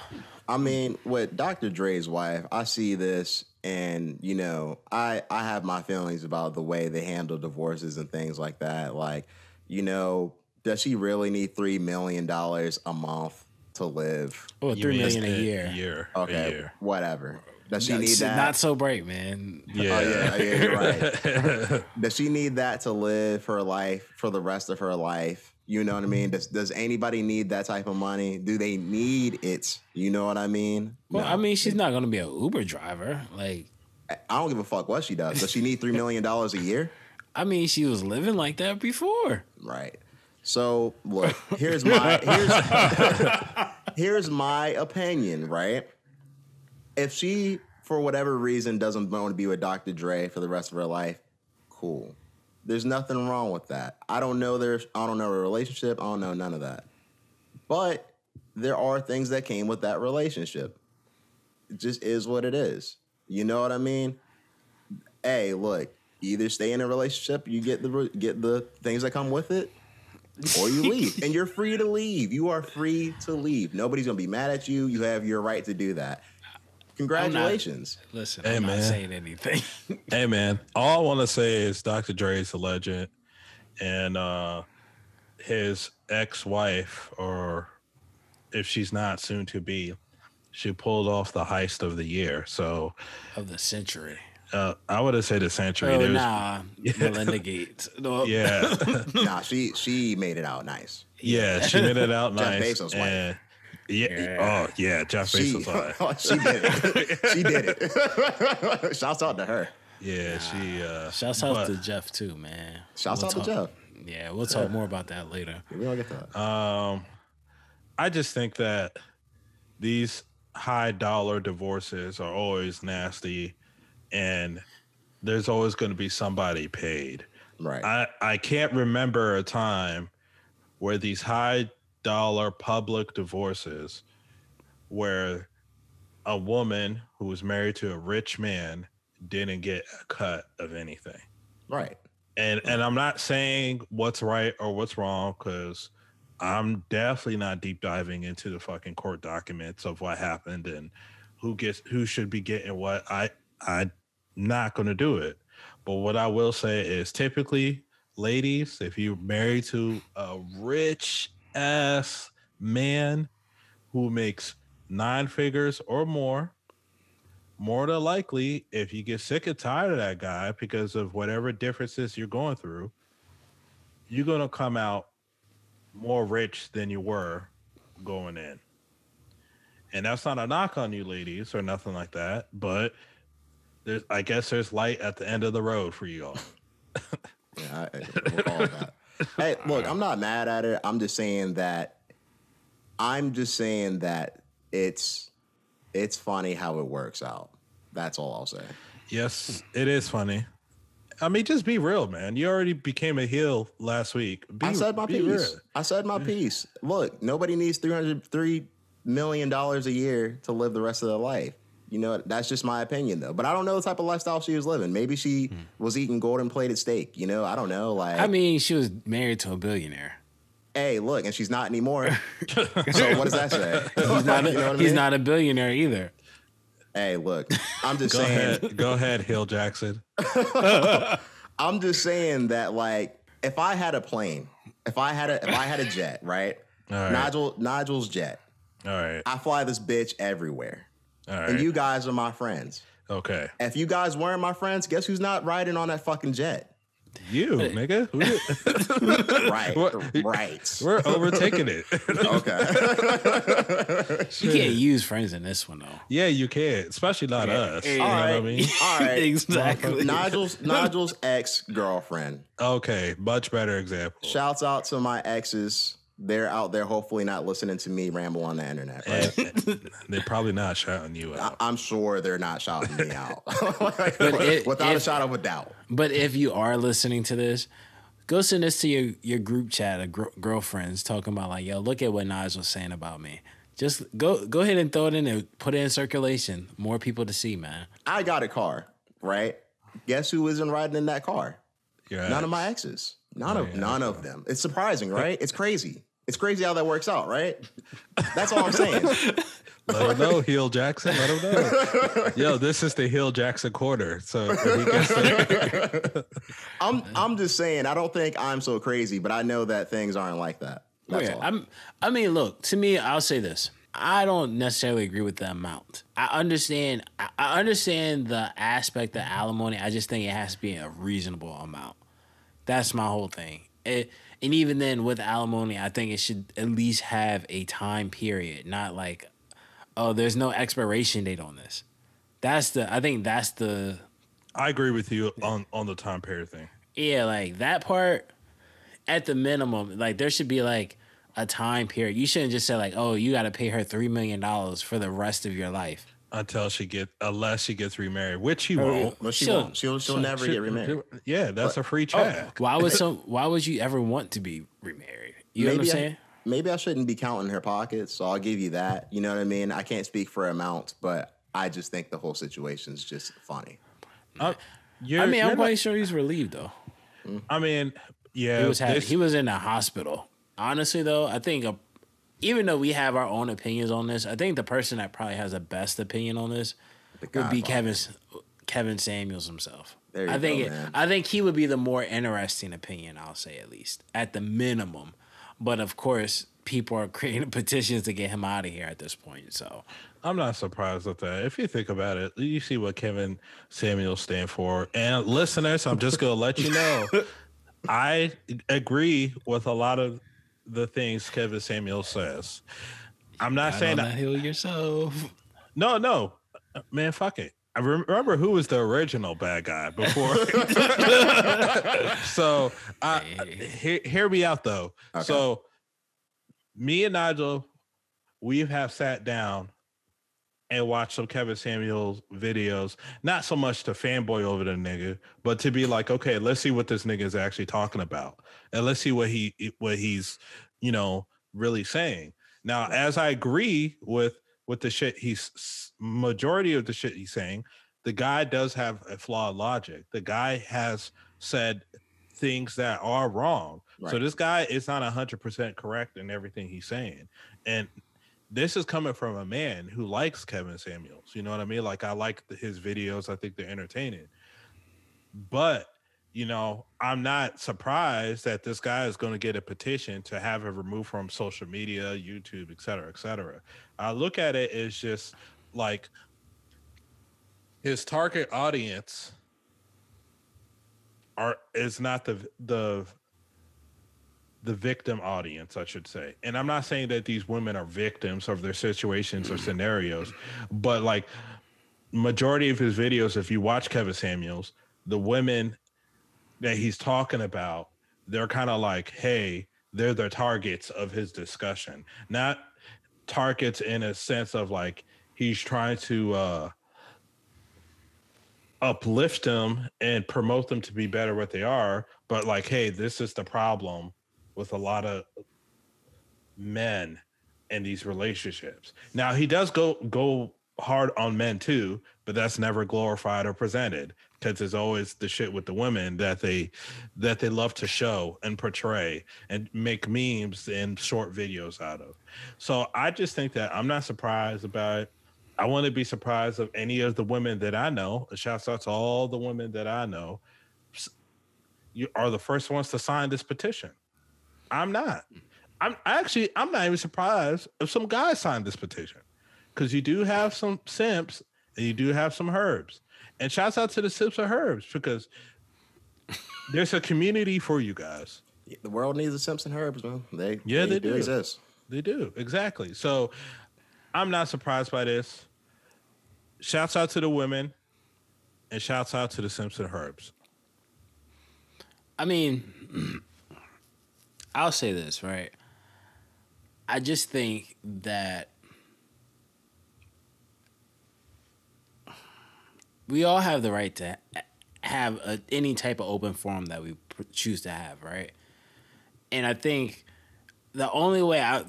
[SPEAKER 2] I mean, with Dr. Dre's wife, I see this, and you know, I have my feelings about the way they handle divorces and things like that. Like, you know, does she really need $3 million a month to live?
[SPEAKER 1] Or $3 million a year.
[SPEAKER 2] Okay,
[SPEAKER 3] a year.
[SPEAKER 2] Whatever. Does she need that?
[SPEAKER 1] Not so bright, man.
[SPEAKER 3] Yeah.
[SPEAKER 2] Oh, yeah, you're right. Does she need that to live her life for the rest of her life? You know what I mean? Does anybody need that type of money? Do they need it? You know what I mean?
[SPEAKER 1] Well,
[SPEAKER 2] No.
[SPEAKER 1] I mean, she's not going to be an Uber driver. Like,
[SPEAKER 2] I don't give a fuck what she does. Does she need $3 million a year?
[SPEAKER 1] I mean, she was living like that before.
[SPEAKER 2] Right. So look, here's my opinion, right? If she, for whatever reason, doesn't want to be with Dr. Dre for the rest of her life, cool. There's nothing wrong with that. I don't know her relationship. I don't know none of that. But there are things that came with that relationship. It just is what it is. You know what I mean? Hey, look, you either stay in a relationship, you get the things that come with it, or you leave. And you're free to leave. You are free to leave. Nobody's going to be mad at you. You have your right to do that. Congratulations.
[SPEAKER 1] I'm not saying anything.
[SPEAKER 3] Hey, man. All I want to say is Dr. Dre's a legend. And his ex-wife, or if she's not soon to be, she pulled off the heist of the year. So
[SPEAKER 1] Of the century.
[SPEAKER 3] I would have said the century.
[SPEAKER 1] Oh, nah. Melinda Gates. No.
[SPEAKER 3] Yeah.
[SPEAKER 2] Nah, she made it out nice.
[SPEAKER 3] Yeah, she made it out
[SPEAKER 2] Jeff
[SPEAKER 3] nice.
[SPEAKER 2] Bezos'
[SPEAKER 3] and
[SPEAKER 2] wife.
[SPEAKER 3] Yeah. Oh, yeah. Jeff Bezos' wife.
[SPEAKER 2] She did it. She did it. Shouts out to her.
[SPEAKER 3] Yeah,
[SPEAKER 1] Shouts out to Jeff, too, man.
[SPEAKER 2] Shouts out to Jeff.
[SPEAKER 1] Yeah, we'll talk more about that later.
[SPEAKER 2] We don't get that.
[SPEAKER 3] I just think that these high dollar divorces are always nasty, and there's always going to be somebody paid.
[SPEAKER 2] Right.
[SPEAKER 3] I can't remember a time where these high dollar public divorces where a woman who was married to a rich man didn't get a cut of anything.
[SPEAKER 2] Right.
[SPEAKER 3] And I'm not saying what's right or what's wrong, because I'm definitely not deep diving into the fucking court documents of what happened and who should be getting what. I'm not going to do it. But what I will say is, typically, ladies, if you're married to a rich ass man who makes 9 figures or more than likely, if you get sick and tired of that guy because of whatever differences you're going through, you're going to come out more rich than you were going in. And that's not a knock on you ladies or nothing like that, but I guess there's light at the end of the road for you all.
[SPEAKER 2] Yeah, we'll all that. Hey, look, I'm not mad at it. I'm just saying that it's funny how it works out. That's all I'll say.
[SPEAKER 3] Yes, it is funny. I mean, just be real, man. You already became a heel last week.
[SPEAKER 2] I said my piece.
[SPEAKER 3] Real.
[SPEAKER 2] I said my piece. Look, nobody needs $3 million a year to live the rest of their life. You know, that's just my opinion, though. But I don't know the type of lifestyle she was living. Maybe she was eating golden-plated steak. You know, I don't know. Like,
[SPEAKER 1] I mean, she was married to a billionaire.
[SPEAKER 2] Hey, look, and she's not anymore. So what does that say?
[SPEAKER 1] He's not a billionaire either.
[SPEAKER 2] Hey, look, I'm just saying.
[SPEAKER 3] Go ahead, Hill Jackson.
[SPEAKER 2] I'm just saying that, like, if I had a plane, if I had a jet, right?
[SPEAKER 3] All right.
[SPEAKER 2] Nigel's jet.
[SPEAKER 3] All right.
[SPEAKER 2] I fly this bitch everywhere.
[SPEAKER 3] All right.
[SPEAKER 2] And you guys are my friends.
[SPEAKER 3] Okay.
[SPEAKER 2] If you guys weren't my friends, guess who's not riding on that fucking jet?
[SPEAKER 3] You, nigga.
[SPEAKER 2] Right.
[SPEAKER 3] We're overtaking it.
[SPEAKER 2] Okay.
[SPEAKER 1] You can't use friends in this one, though.
[SPEAKER 3] Yeah, you can, especially not us. You know what I mean?
[SPEAKER 2] All right.
[SPEAKER 1] Exactly.
[SPEAKER 2] Nigel's ex-girlfriend.
[SPEAKER 3] Okay, much better example.
[SPEAKER 2] Shouts out to my exes. They're out there hopefully not listening to me ramble on the internet. Right?
[SPEAKER 3] They're probably not shouting you out.
[SPEAKER 2] I'm sure they're not shouting me out. Without a shadow of a doubt.
[SPEAKER 1] But if you are listening to this, go send this to your group chat of girlfriends talking about, like, yo, look at what Nige was saying about me. Just go ahead and throw it in there. Put it in circulation. More people to see, man.
[SPEAKER 2] I got a car, right? Guess who isn't riding in that car? None of my exes. None of them. It's surprising, right? It's crazy. It's crazy how that works out, right? That's all I'm saying.
[SPEAKER 3] Let him know, Hill Jackson. Let him know. Yo, this is the Hill Jackson quarter. So if he gets there.
[SPEAKER 2] I'm just saying, I don't think I'm so crazy, but I know that things aren't like that. That's all.
[SPEAKER 1] I mean, look, to me, I'll say this. I don't necessarily agree with the amount. I understand the aspect of alimony. I just think it has to be a reasonable amount. That's my whole thing. And even then, with alimony, I think it should at least have a time period, not like, oh, there's no expiration date on this. I think that's the.
[SPEAKER 3] I agree with you on the time period thing.
[SPEAKER 1] Yeah, like that part, at the minimum, like there should be like a time period. You shouldn't just say like, oh, you got to pay her $3 million for the rest of your life.
[SPEAKER 3] Unless she gets remarried, which she won't.
[SPEAKER 2] Well, she won't. She'll never get remarried.
[SPEAKER 3] Yeah, that's a free check.
[SPEAKER 1] Why would you ever want to be remarried? You know what I'm saying?
[SPEAKER 2] Maybe I shouldn't be counting her pockets, so I'll give you that. You know what I mean? I can't speak for amounts, but I just think the whole situation's just funny.
[SPEAKER 1] I'm quite sure he's relieved though.
[SPEAKER 3] I mean, yeah,
[SPEAKER 1] he was in a hospital. Honestly, though, I think even though we have our own opinions on this, I think the person that probably has the best opinion on this would be Kevin Samuels himself. I think he would be the more interesting opinion, I'll say, at least at the minimum. But of course, people are creating petitions to get him out of here at this point. So
[SPEAKER 3] I'm not surprised at that. If you think about it, you see what Kevin Samuels stand for. And listeners, I'm just going to let you know, I agree with a lot of the things Kevin Samuels says. I'm not saying that.
[SPEAKER 1] Heal yourself.
[SPEAKER 3] No, man, fuck it. I remember who was the original bad guy before. So hear me out though. Okay. So me and Nigel, we have sat down and watched some Kevin Samuels videos, not so much to fanboy over the nigga, but to be like, okay, let's see what this nigga is actually talking about. And let's see what he's, really saying. Now, as I agree with the shit majority of the shit he's saying, the guy does have a flawed logic. The guy has said things that are wrong. Right. So this guy is not 100% correct in everything he's saying. And this is coming from a man who likes Kevin Samuels. You know what I mean? Like, I like his videos. I think they're entertaining. But, I'm not surprised that this guy is going to get a petition to have it removed from social media, YouTube, et cetera, et cetera. I look at it as just like his target audience is not the victim audience, I should say. And I'm not saying that these women are victims of their situations or scenarios, but like majority of his videos, if you watch Kevin Samuels, the women that he's talking about, they're kind of like, hey, they're the targets of his discussion. Not targets in a sense of like he's trying to uplift them and promote them to be better what they are, but like, hey, this is the problem with a lot of men in these relationships. Now, he does go hard on men too, but that's never glorified or presented, because there's always the shit with the women that they love to show and portray and make memes and short videos out of. So I just think that I'm not surprised about it. I wouldn't be surprised if any of the women that I know, shouts out to all the women that I know, you are the first ones to sign this petition. I'm not. I'm not even surprised if some guys signed this petition, because you do have some simps and you do have some herbs. And shouts out to the simps and herbs, because there's a community for you guys.
[SPEAKER 2] The world needs the simps and herbs, man. They do exist.
[SPEAKER 3] They do, exactly. So I'm not surprised by this. Shouts out to the women and shouts out to the simps and herbs.
[SPEAKER 1] I mean, I'll say this, right? I just think that we all have the right to have any type of open forum that we choose to have, right? And I think the only way I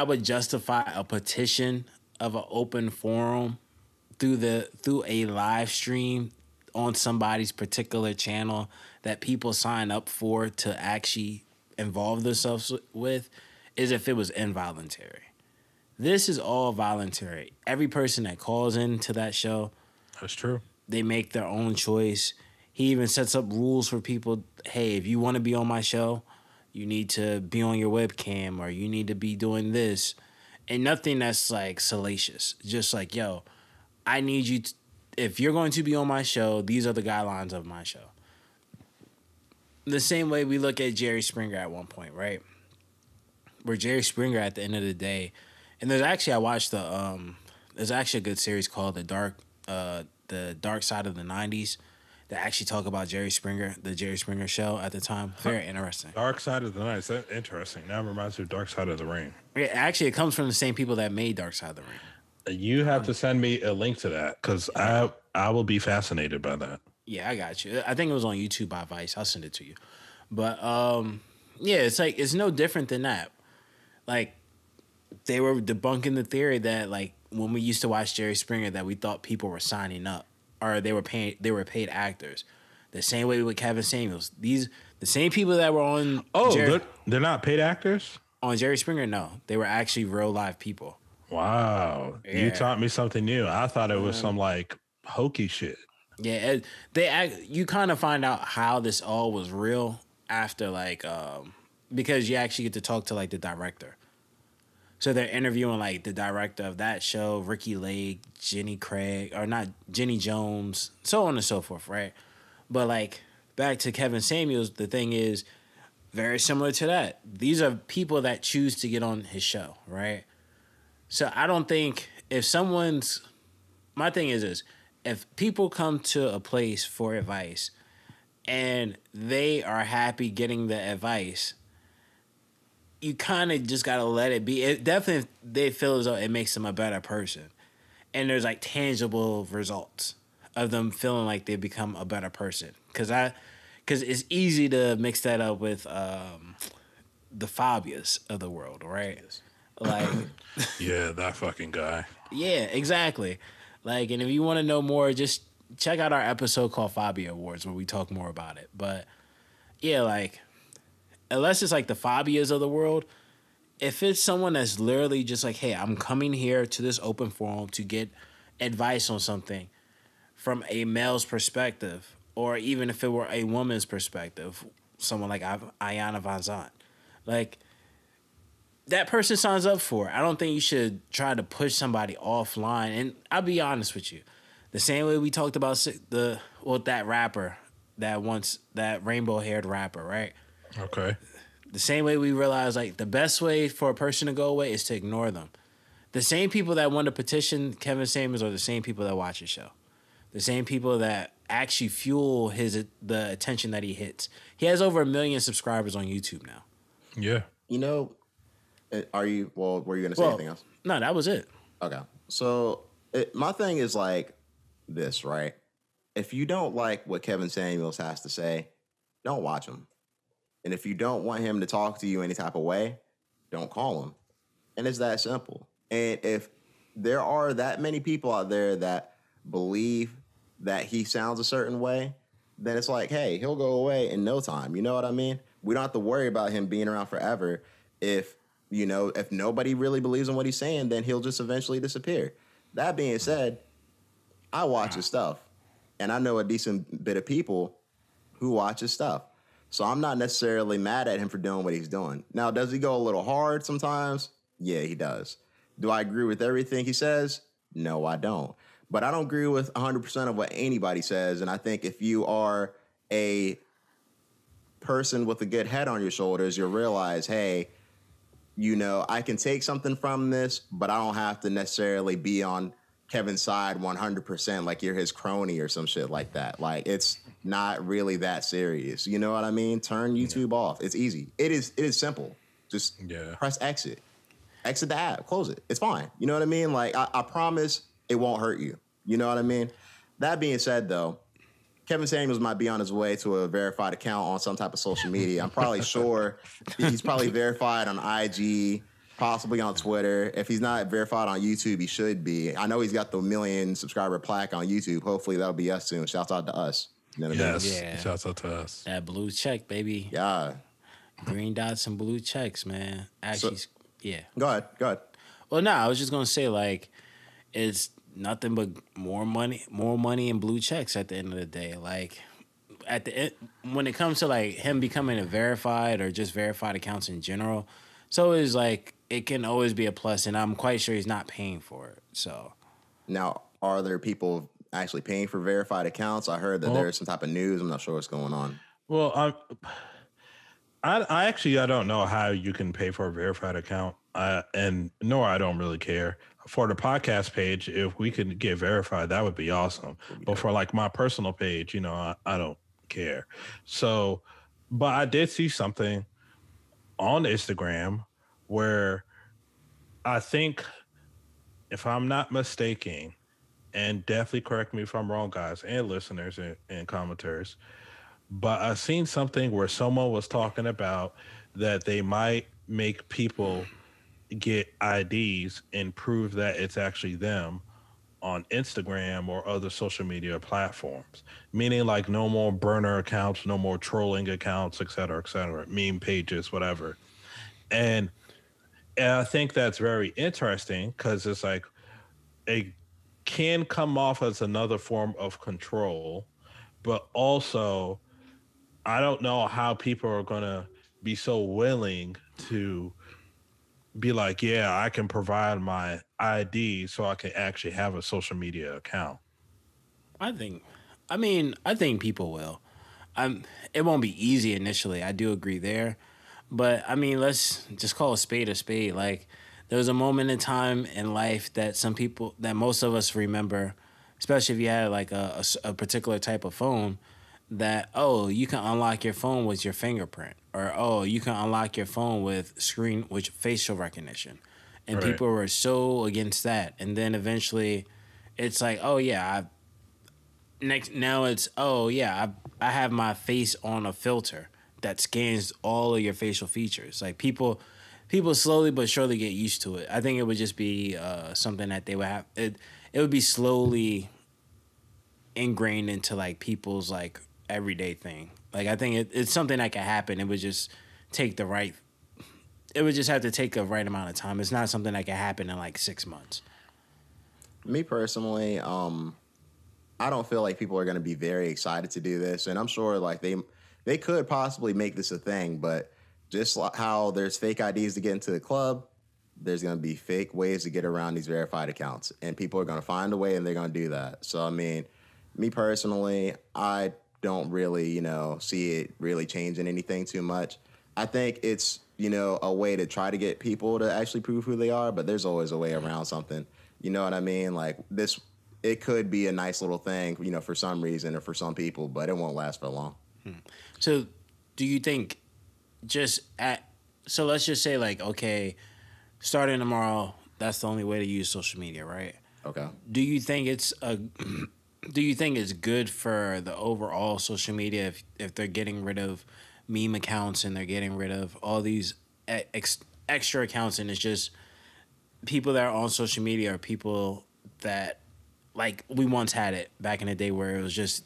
[SPEAKER 1] would justify a petition of an open forum through a live stream on somebody's particular channel that people sign up for to actually involve themselves with is if it was involuntary. This is all voluntary. Every person that calls into that show,
[SPEAKER 3] That's true.
[SPEAKER 1] they make their own choice. He even sets up rules for people. Hey, if you want to be on my show, you need to be on your webcam, or you need to be doing this. And nothing that's like salacious. Just like, yo, I need you if you're going to be on my show, these are the guidelines of my show. The same way we look at Jerry Springer at one point, right? Where Jerry Springer at the end of the day, and there's actually I watched there's actually a good series called the Dark Side of the 90s that actually talk about Jerry Springer, the Jerry Springer show at the time. Very interesting.
[SPEAKER 3] Dark Side of the Night. That's interesting. Now it reminds me of Dark Side of the Ring.
[SPEAKER 1] Yeah, actually, it comes from the same people that made Dark Side of the Ring.
[SPEAKER 3] You have to send me a link to that because I will be fascinated by that.
[SPEAKER 1] Yeah, I got you. I think it was on YouTube by Vice. I'll send it to you. But yeah, it's like it's no different than that. Like they were debunking the theory that like when we used to watch Jerry Springer that we thought people were signing up or they were paid actors. The same way with Kevin Samuels. The same people that were on
[SPEAKER 3] they're not paid actors?
[SPEAKER 1] On Jerry Springer, no. They were actually real live people.
[SPEAKER 3] Wow. Yeah. You taught me something new. I thought it was some like hokey shit.
[SPEAKER 1] Yeah, you kind of find out how this all was real after like because you actually get to talk to like the director. So they're interviewing like the director of that show, Ricky Lake, Jenny Craig, or not Jenny Jones, so on and so forth, right? But like back to Kevin Samuels, the thing is very similar to that. These are people that choose to get on his show, right? So I don't think my thing is this, if people come to a place for advice and they are happy getting the advice, you kind of just got to let it be. It definitely, they feel as though it makes them a better person. And there's like tangible results of them feeling like they become a better person. Because it's easy to mix that up with the Fabias of the world, right? Like,
[SPEAKER 3] yeah, that fucking guy.
[SPEAKER 1] Yeah, exactly. Like, and if you want to know more, just check out our episode called Fabia Awards where we talk more about it. But yeah, like, unless it's like the Fabias of the world, if it's someone that's literally just like, hey, I'm coming here to this open forum to get advice on something from a male's perspective, or even if it were a woman's perspective, someone like Ayanna VanZant, like, that person signs up for it. I don't think you should try to push somebody offline. And I'll be honest with you. The same way we talked about that rapper, that rainbow-haired rapper, right?
[SPEAKER 3] Okay.
[SPEAKER 1] The same way we realized, like, the best way for a person to go away is to ignore them. The same people that want to petition Kevin Samuels are the same people that watch his show. The same people that actually fuel the attention that he hits. He has over 1 million subscribers on YouTube now.
[SPEAKER 3] Yeah.
[SPEAKER 2] You know, were you going to say anything else?
[SPEAKER 1] No, that was it.
[SPEAKER 2] Okay. So my thing is like this, right? If you don't like what Kevin Samuels has to say, don't watch him. And if you don't want him to talk to you any type of way, don't call him. And it's that simple. And if there are that many people out there that believe that he sounds a certain way, then it's like, hey, he'll go away in no time. You know what I mean? We don't have to worry about him being around forever. If nobody really believes in what he's saying, then he'll just eventually disappear. That being said, I watch his stuff, and I know a decent bit of people who watch his stuff. So I'm not necessarily mad at him for doing what he's doing. Now, does he go a little hard sometimes? Yeah, he does. Do I agree with everything he says? No, I don't. But I don't agree with 100% of what anybody says, and I think if you are a person with a good head on your shoulders, you'll realize, hey, I can take something from this, but I don't have to necessarily be on Kevin's side 100% like you're his crony or some shit like that. Like, it's not really that serious. You know what I mean? Turn YouTube off. It's easy. It is simple. Just press exit. Exit the app. Close it. It's fine. You know what I mean? Like, I promise it won't hurt you. You know what I mean? That being said, though, Kevin Samuels might be on his way to a verified account on some type of social media. I'm probably sure he's probably verified on IG, possibly on Twitter. If he's not verified on YouTube, he should be. I know he's got the 1 million subscriber plaque on YouTube. Hopefully that'll be us soon. Shouts out to us. You know what I mean?
[SPEAKER 1] Yeah.
[SPEAKER 3] Shouts out to us.
[SPEAKER 1] That blue check, baby.
[SPEAKER 2] Yeah.
[SPEAKER 1] Green dots and blue checks, man. Actually, yeah.
[SPEAKER 2] Go ahead.
[SPEAKER 1] Well, no, I was just gonna say like it's nothing but more money and blue checks at the end of the day. Like at the end, when it comes to like him becoming a verified or just verified accounts in general, so it's like it can always be a plus, and I'm quite sure he's not paying for it. So
[SPEAKER 2] Now, are there people actually paying for verified accounts? I heard that there's some type of news. I'm not sure what's going on.
[SPEAKER 3] Well, I actually I don't know how you can pay for a verified account, and nor I don't really care for the podcast page. If we could get verified, that would be awesome. But for like my personal page, you know, I don't care. So, but I did see something on Instagram where I think, if I'm not mistaken, and definitely correct me if I'm wrong, guys, and listeners and commenters. But I seen something where someone was talking about that they might make people get IDs and prove that it's actually them on Instagram or other social media platforms. Meaning like no more burner accounts, no more trolling accounts, et cetera, meme pages, whatever. And I think that's very interesting because it's like it can come off as another form of control, but also I don't know how people are going to be so willing to be like, yeah, I can provide my ID so I can actually have a social media account.
[SPEAKER 1] I think people will. It won't be easy initially. I do agree there, but I mean, let's just call a spade a spade. Like there was a moment in time in life that most of us remember, especially if you had like a particular type of phone, that, oh, you can unlock your phone with your fingerprint, or oh, you can unlock your phone with facial recognition, and
[SPEAKER 3] Right.
[SPEAKER 1] people were so against that. And then eventually it's like, oh yeah, I have my face on a filter that scans all of your facial features. Like people slowly but surely get used to it. I think it would just be something that they would have. It would be slowly ingrained into like people's like everyday thing. Like I think it's something that can happen. It would just take the right. It would just have to take a right amount of time. It's not something that can happen in like 6 months.
[SPEAKER 2] Me personally, I don't feel like people are going to be very excited to do this, and I'm sure like they could possibly make this a thing, but just like how there's fake IDs to get into the club, there's going to be fake ways to get around these verified accounts, and people are going to find a way, and they're going to do that. So I mean, me personally, I don't really, see it really changing anything too much. I think it's, a way to try to get people to actually prove who they are, but there's always a way around something. You know what I mean? Like this, it could be a nice little thing, for some reason or for some people, but it won't last for long.
[SPEAKER 1] So do you think so let's just say like, okay, starting tomorrow, that's the only way to use social media, right?
[SPEAKER 2] Okay.
[SPEAKER 1] Do you think it's good for the overall social media if they're getting rid of meme accounts and they're getting rid of all these extra accounts, and it's just people that are on social media are people that, like, we once had it back in the day where it was just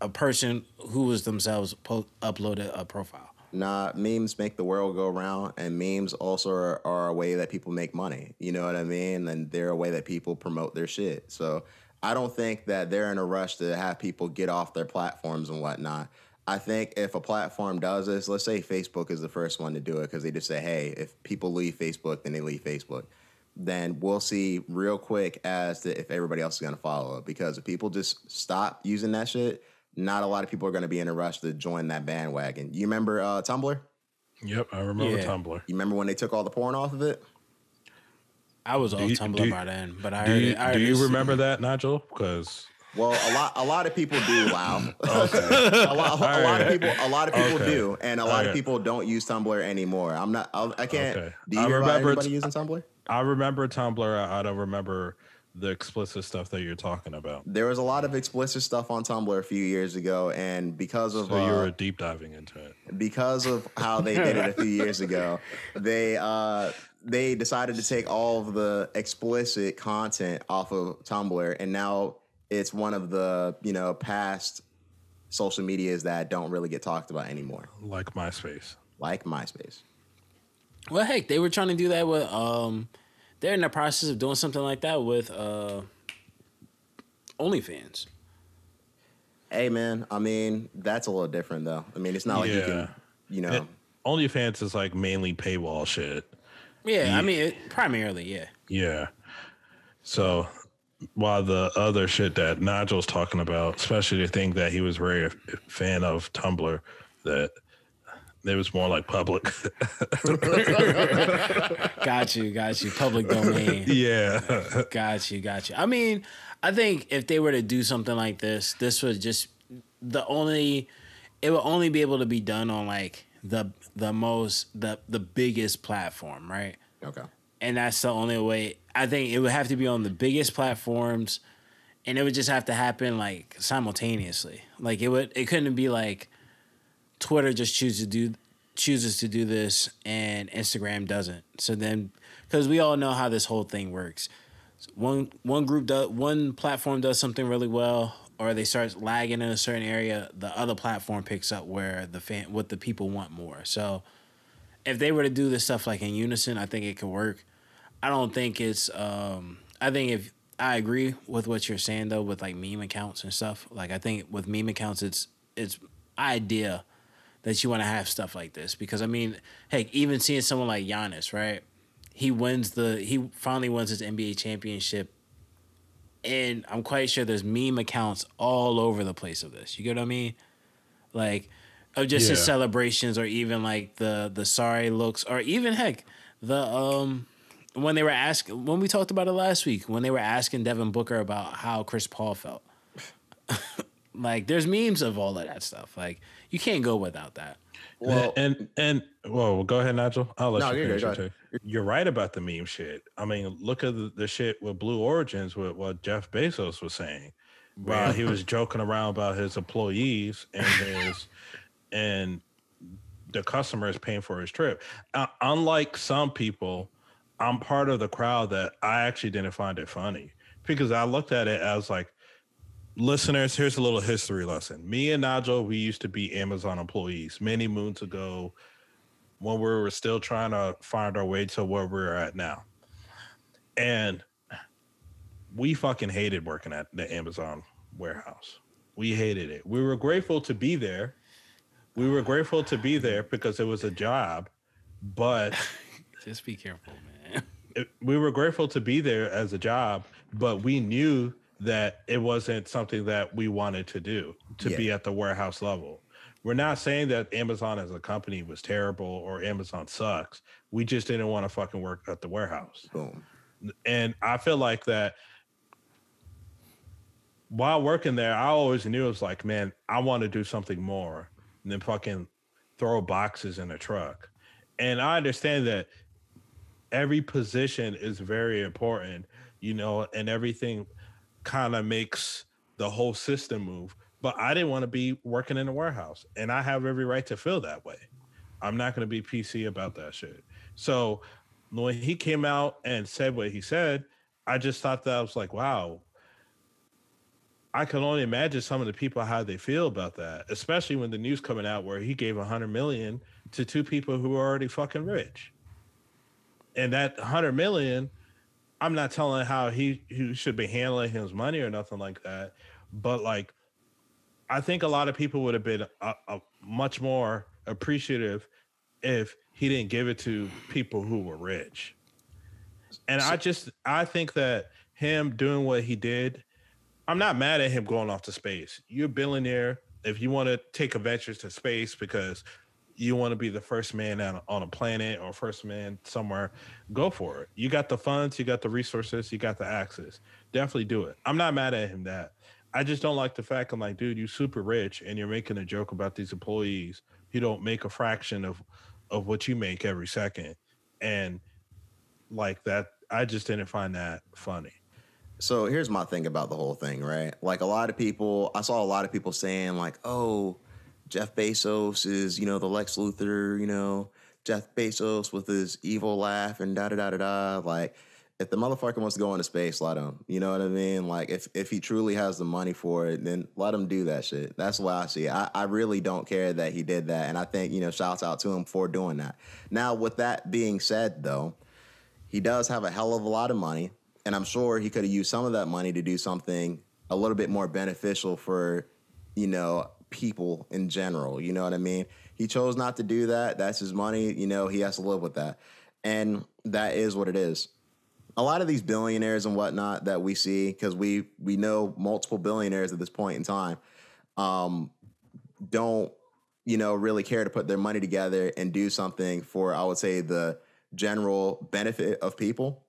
[SPEAKER 1] a person who was themselves uploaded a profile?
[SPEAKER 2] Nah, memes make the world go round, and memes also are a way that people make money. You know what I mean? And they're a way that people promote their shit. So I don't think that they're in a rush to have people get off their platforms and whatnot. I think if a platform does this, let's say Facebook is the first one to do it because they just say, hey, if people leave Facebook, then they leave Facebook. Then we'll see real quick as to if everybody else is going to follow it. Because if people just stop using that shit, not a lot of people are going to be in a rush to join that bandwagon. You remember Tumblr?
[SPEAKER 3] Yep, I remember Tumblr.
[SPEAKER 2] You remember when they took all the porn off of it?
[SPEAKER 1] I was off Tumblr by then, but I heard it.
[SPEAKER 3] Do you remember that, Nigel? Because
[SPEAKER 2] a lot of people do. Wow. Okay. a lot of people do, and a lot of people don't use Tumblr anymore. I can't.
[SPEAKER 3] Okay.
[SPEAKER 2] Do you hear about anybody using Tumblr?
[SPEAKER 3] I remember Tumblr. I don't remember the explicit stuff that you're talking about.
[SPEAKER 2] There was a lot of explicit stuff on Tumblr a few years ago, and because of
[SPEAKER 3] you were deep diving into it.
[SPEAKER 2] Because of how they did it a few years ago, they decided to take all of the explicit content off of Tumblr, and now it's one of the past social medias that don't really get talked about anymore.
[SPEAKER 3] Like MySpace.
[SPEAKER 2] Like MySpace.
[SPEAKER 1] Well, heck, they were trying to do that with they're in the process of doing something like that with OnlyFans.
[SPEAKER 2] Hey, man, I mean, that's a little different, though. I mean, it's not like you can,
[SPEAKER 3] OnlyFans is like mainly paywall shit.
[SPEAKER 1] Yeah, I mean, primarily, yeah.
[SPEAKER 3] Yeah. So while the other shit that Nigel's talking about, especially the thing that he was very a fan of Tumblr, that it was more like public.
[SPEAKER 1] Got you. Public domain.
[SPEAKER 3] Yeah.
[SPEAKER 1] Got you. I mean, I think if they were to do something like this would just it would only be able to be done on like the biggest platform, right?
[SPEAKER 2] Okay.
[SPEAKER 1] And that's the only way. I think it would have to be on the biggest platforms, and it would just have to happen like simultaneously. Like it couldn't be like Twitter just chooses to do this and Instagram doesn't. So then, because we all know how this whole thing works, one platform does something really well, or they start lagging in a certain area, the other platform picks up where what the people want more. So if they were to do this stuff like in unison, I think it could work. I don't think it's. I think if I agree with what you're saying though, with like meme accounts and stuff. Like I think with meme accounts, it's idea that you want to have stuff like this, because I mean, heck, even seeing someone like Giannis, right? He finally wins his NBA championship, and I'm quite sure there's meme accounts all over the place of this. You get what I mean? Like, of just his celebrations, or even like the sorry looks, or even heck the when we talked about it last week, when they were asking Devin Booker about how Chris Paul felt. Like, there's memes of all of that stuff. Like, you can't go without that.
[SPEAKER 3] Well, well, go ahead, Nigel. I'll let you finish
[SPEAKER 2] it.
[SPEAKER 3] You're right about the meme shit. I mean, look at the shit with Blue Origins, with what Jeff Bezos was saying. While he was joking around about his employees and the customers paying for his trip. Unlike some people, I'm part of the crowd that I actually didn't find it funny, because I looked at it as like, listeners, here's a little history lesson. Me and Nigel, we used to be Amazon employees many moons ago when we were still trying to find our way to where we're at now. And we fucking hated working at the Amazon warehouse. We hated it. We were grateful to be there. Because it was a job, but
[SPEAKER 1] just be careful, man.
[SPEAKER 3] We were grateful to be there as a job, but we knew that it wasn't something that we wanted to do, be at the warehouse level. We're not saying that Amazon as a company was terrible or Amazon sucks. We just didn't want to fucking work at the warehouse.
[SPEAKER 2] Boom.
[SPEAKER 3] And I feel like that while working there, I always knew it was like, man, I want to do something more than fucking throw boxes in a truck. And I understand that every position is very important, and everything kind of makes the whole system move. But I didn't want to be working in a warehouse, and I have every right to feel that way. I'm not going to be PC about that shit. So when he came out and said what he said, I just thought that I was like, wow, I can only imagine some of the people, how they feel about that, especially when the news coming out where he gave $100 million to two people who are already fucking rich. And that $100 million, I'm not telling how he should be handling his money or nothing like that. But like, I think a lot of people would have been a much more appreciative if he didn't give it to people who were rich. And I think that him doing what he did, I'm not mad at him going off to space. You're a billionaire. If you want to take adventures to space because you want to be the first man on a planet or first man somewhere, go for it. You got the funds, you got the resources, you got the access. Definitely do it. I'm not mad at him that. I just don't like the fact I'm like, dude, you super rich and you're making a joke about these employees who don't make a fraction of what you make every second. And like that, I just didn't find that funny.
[SPEAKER 2] So here's my thing about the whole thing, right? Like I saw a lot of people saying like, oh, Jeff Bezos is, the Lex Luthor, Jeff Bezos with his evil laugh and da-da-da-da-da. Like, if the motherfucker wants to go into space, let him. You know what I mean? Like, if he truly has the money for it, then let him do that shit. That's why I see it. I really don't care that he did that. And I think, shouts out to him for doing that. Now, with that being said, though, he does have a hell of a lot of money, and I'm sure he could have used some of that money to do something a little bit more beneficial for, people in general. You know what I mean? He chose not to do that. That's his money. He has to live with that. And that is what it is. A lot of these billionaires and whatnot that we see, because we know multiple billionaires at this point in time, don't, really care to put their money together and do something for, I would say, the general benefit of people.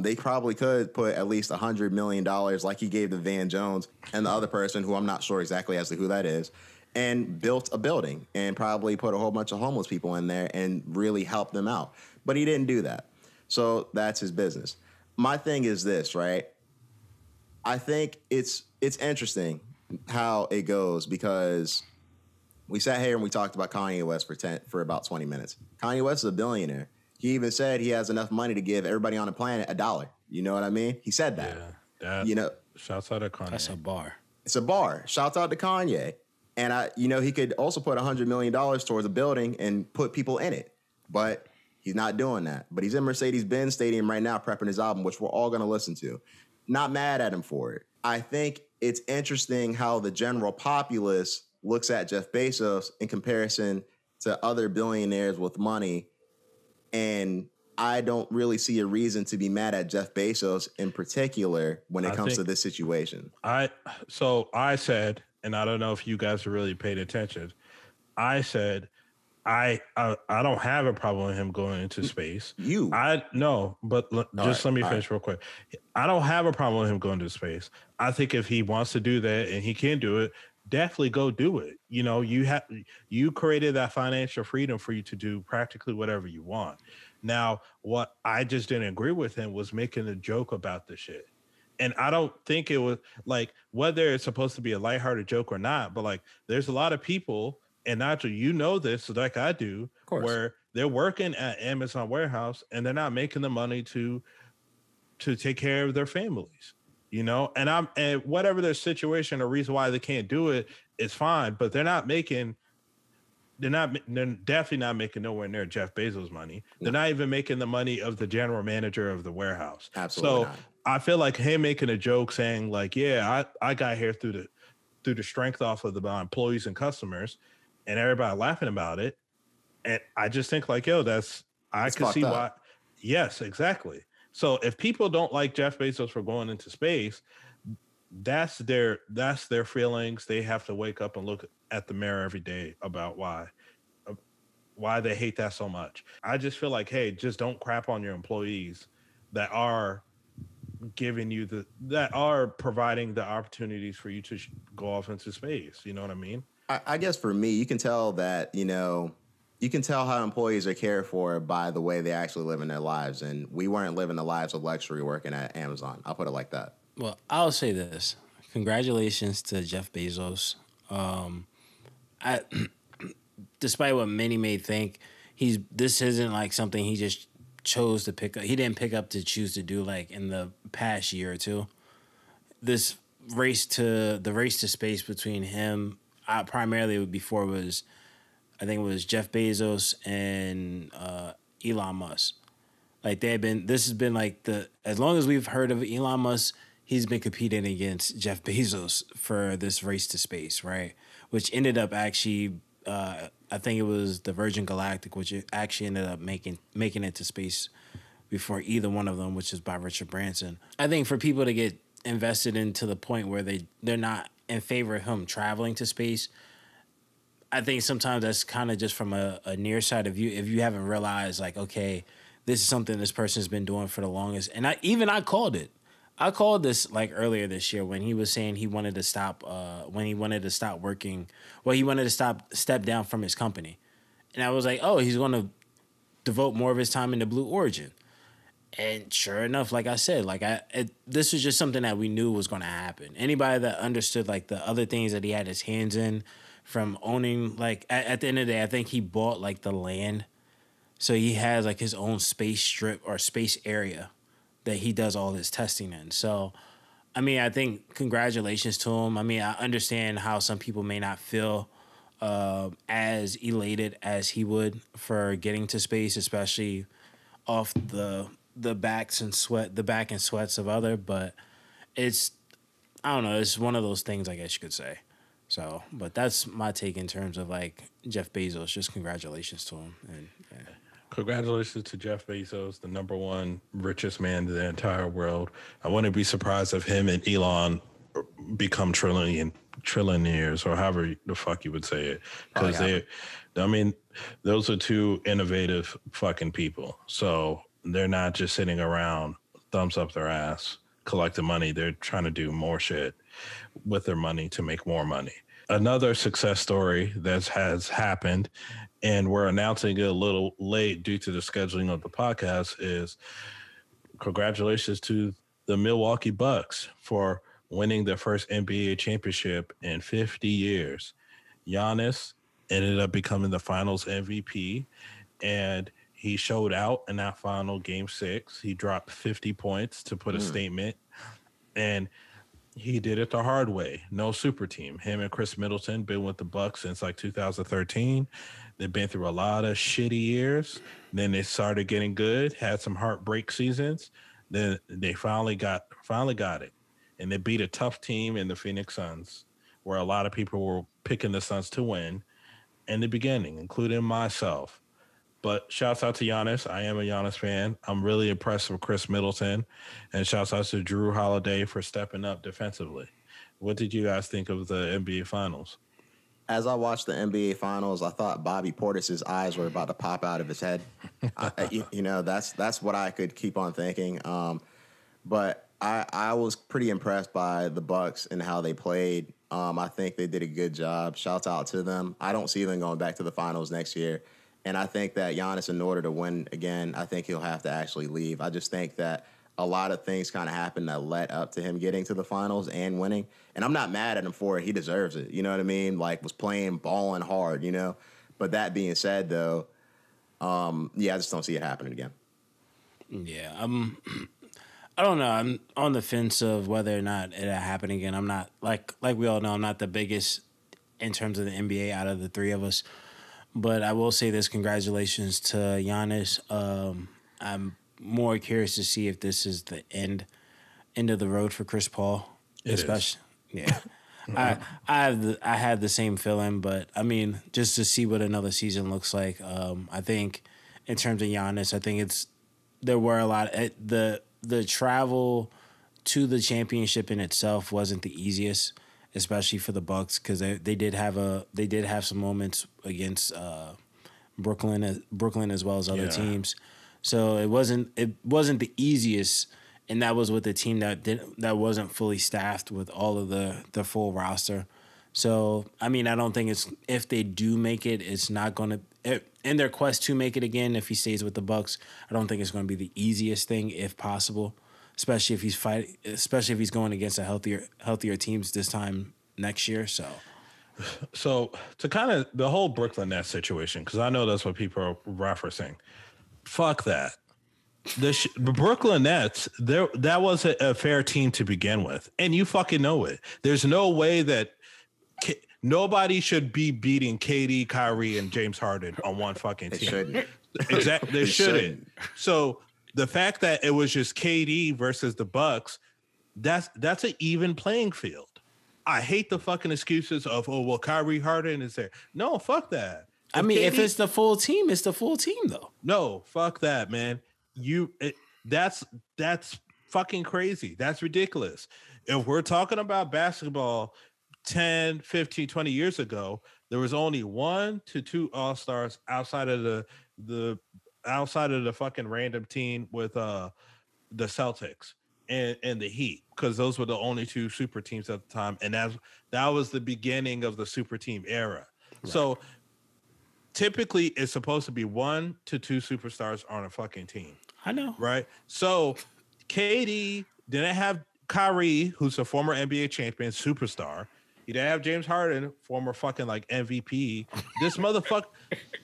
[SPEAKER 2] They probably could put at least $100 million like he gave to Van Jones and the other person who I'm not sure exactly as to who that is, and built a building and probably put a whole bunch of homeless people in there and really help them out. But he didn't do that. So that's his business. My thing is this, right? I think it's interesting how it goes because we sat here and we talked about Kanye West for about 20 minutes. Kanye West is a billionaire. He even said he has enough money to give everybody on the planet $1. You know what I mean? He said that.
[SPEAKER 3] Yeah, shouts out to Kanye.
[SPEAKER 1] That's a bar.
[SPEAKER 2] It's a bar. Shouts out to Kanye. And he could also put $100 million towards a building and put people in it. But he's not doing that. But he's in Mercedes-Benz Stadium right now prepping his album, which we're all going to listen to. Not mad at him for it. I think it's interesting how the general populace looks at Jeff Bezos in comparison to other billionaires with money. And I don't really see a reason to be mad at Jeff Bezos in particular when it comes to this situation.
[SPEAKER 3] I said, and I don't know if you guys are really paid attention, I said, I don't have a problem with him going into space. Let me finish real quick. I don't have a problem with him going to space. I think if he wants to do that and he can do it, definitely go do it. You created that financial freedom for you to do practically whatever you want. Now, what I just didn't agree with him was making a joke about the shit. And I don't think it was like, whether it's supposed to be a lighthearted joke or not, but like, there's a lot of people, and Nigel, this like I do, where they're working at Amazon warehouse and they're not making the money to take care of their families. And whatever their situation or reason why they can't do it is fine, but they're definitely not making nowhere near Jeff Bezos' money. They're not even making the money of the general manager of the warehouse.
[SPEAKER 2] Absolutely.
[SPEAKER 3] So I feel like him making a joke saying like, yeah, I got here through the strength off of my employees and customers, and everybody laughing about it. And I just think like, I can see why. Yes, exactly. So if people don't like Jeff Bezos for going into space, that's their feelings. They have to wake up and look at the mirror every day about why they hate that so much. I just feel like, hey, just don't crap on your employees that are that are providing the opportunities for you to go off into space. You know what I mean?
[SPEAKER 2] I guess for me, you can tell that, you can tell how employees are cared for by the way they actually live in their lives. And we weren't living the lives of luxury working at Amazon. I'll put it like that.
[SPEAKER 1] Well, I'll say this. Congratulations to Jeff Bezos. Despite what many may think, this isn't like something he just chose to pick up. He didn't pick up to choose to do like in the past year or two. This race to space between him, primarily before was, I think it was Jeff Bezos and Elon Musk. Like this has been like as long as we've heard of Elon Musk, he's been competing against Jeff Bezos for this race to space, right? Which ended up actually, I think it was the Virgin Galactic, which actually ended up making it to space before either one of them, which is by Richard Branson. I think for people to get invested into the point where they're not in favor of him traveling to space, I think sometimes that's kind of just from a nearsighted view. If you haven't realized, like, okay, this is something this person's been doing for the longest. And I called it. I called this like earlier this year when he was saying he wanted to stop working. Well, he wanted to step down from his company. And I was like, oh, he's going to devote more of his time into Blue Origin. And sure enough, like I said, this was just something that we knew was going to happen. Anybody that understood like the other things that he had his hands in, from owning, like at the end of the day, I think he bought like the land. So he has like his own space strip or space area that he does all his testing in. So, I mean, I think congratulations to him. I mean, I understand how some people may not feel as elated as he would for getting to space, especially off the the back and sweats of other, but it's, I don't know, it's one of those things, I guess you could say. So, but that's my take in terms of like Jeff Bezos. Just congratulations to him. And yeah.
[SPEAKER 3] Congratulations to Jeff Bezos, the number one richest man in the entire world. I wouldn't be surprised if him and Elon become trillionaires, or however the fuck you would say it. Because I mean, those are two innovative fucking people. So they're not just sitting around, thumbs up their ass, collecting money. They're trying to do more shit with their money to make more money. Another success story that has happened, and we're announcing it a little late due to the scheduling of the podcast, is congratulations to the Milwaukee Bucks for winning their first NBA championship in 50 years. Giannis ended up becoming the finals MVP, and he showed out in that final game 6. He dropped 50 points to put a statement, and he did it the hard way. No super team. Him and Chris Middleton been with the Bucks since like 2013. They've been through a lot of shitty years. Then they started getting good, had some heartbreak seasons. Then they finally got it. And they beat a tough team in the Phoenix Suns, where a lot of people were picking the Suns to win in the beginning, including myself. But shouts out to Giannis. I am a Giannis fan. I'm really impressed with Chris Middleton. And shouts out to Drew Holiday for stepping up defensively. What did you guys think of the NBA Finals?
[SPEAKER 2] As I watched the NBA Finals, I thought Bobby Portis's eyes were about to pop out of his head. That's what I could keep on thinking. But I was pretty impressed by the Bucks and how they played. I think they did a good job. Shouts out to them. I don't see them going back to the finals next year. And I think that Giannis, in order to win again, I think he'll have to actually leave. I just think that a lot of things kind of happened that led up to him getting to the finals and winning. And I'm not mad at him for it. He deserves it. You know what I mean? Like, was playing, balling hard, you know? But that being said, though, I just don't see it happening again.
[SPEAKER 1] Yeah, I don't know. I'm on the fence of whether or not it'll happen again. I'm not, like we all know, I'm not the biggest in terms of the NBA out of the three of us. But I will say this, congratulations to Giannis. I'm more curious to see if this is the end of the road for Chris Paul. Especially, yeah. I had the same feeling, but I mean, just to see what another season looks like. I think in terms of Giannis, I think there were a lot the travel to the championship in itself wasn't the easiest, especially for the Bucks, because they did have some moments against Brooklyn as well as other teams. So it wasn't the easiest, and that was with a team that wasn't fully staffed with all of the full roster. So I mean, I don't think if they do make it, it's not going to in their quest to make it again. If he stays with the Bucks, I don't think it's going to be the easiest thing, if possible. Especially if he's going against a healthier teams this time next year. So
[SPEAKER 3] to kind of the whole Brooklyn Nets situation, because I know that's what people are referencing. Fuck that. The Brooklyn Nets, that wasn't a fair team to begin with, and you fucking know it. There's no way that nobody should be beating KD, Kyrie, and James Harden on one fucking team.
[SPEAKER 2] Shouldn't.
[SPEAKER 3] Exactly, they shouldn't. So the fact that it was just KD versus the Bucks, that's an even playing field. I hate the fucking excuses of, Kyrie Harden is there. No, fuck that.
[SPEAKER 1] I mean, if it's the full team, it's the full team, though.
[SPEAKER 3] No, fuck that, man. That's fucking crazy. That's ridiculous. If we're talking about basketball 10, 15, 20 years ago, there was only 1 to 2 All-Stars outside of the fucking random team with the Celtics and the Heat, because those were the only 2 super teams at the time, and that was the beginning of the super team era. Right. So typically it's supposed to be 1 to 2 superstars on a fucking team.
[SPEAKER 1] I know.
[SPEAKER 3] Right? So KD didn't have Kyrie, who's a former NBA champion, superstar. He didn't have James Harden, former fucking like MVP. This motherfucker,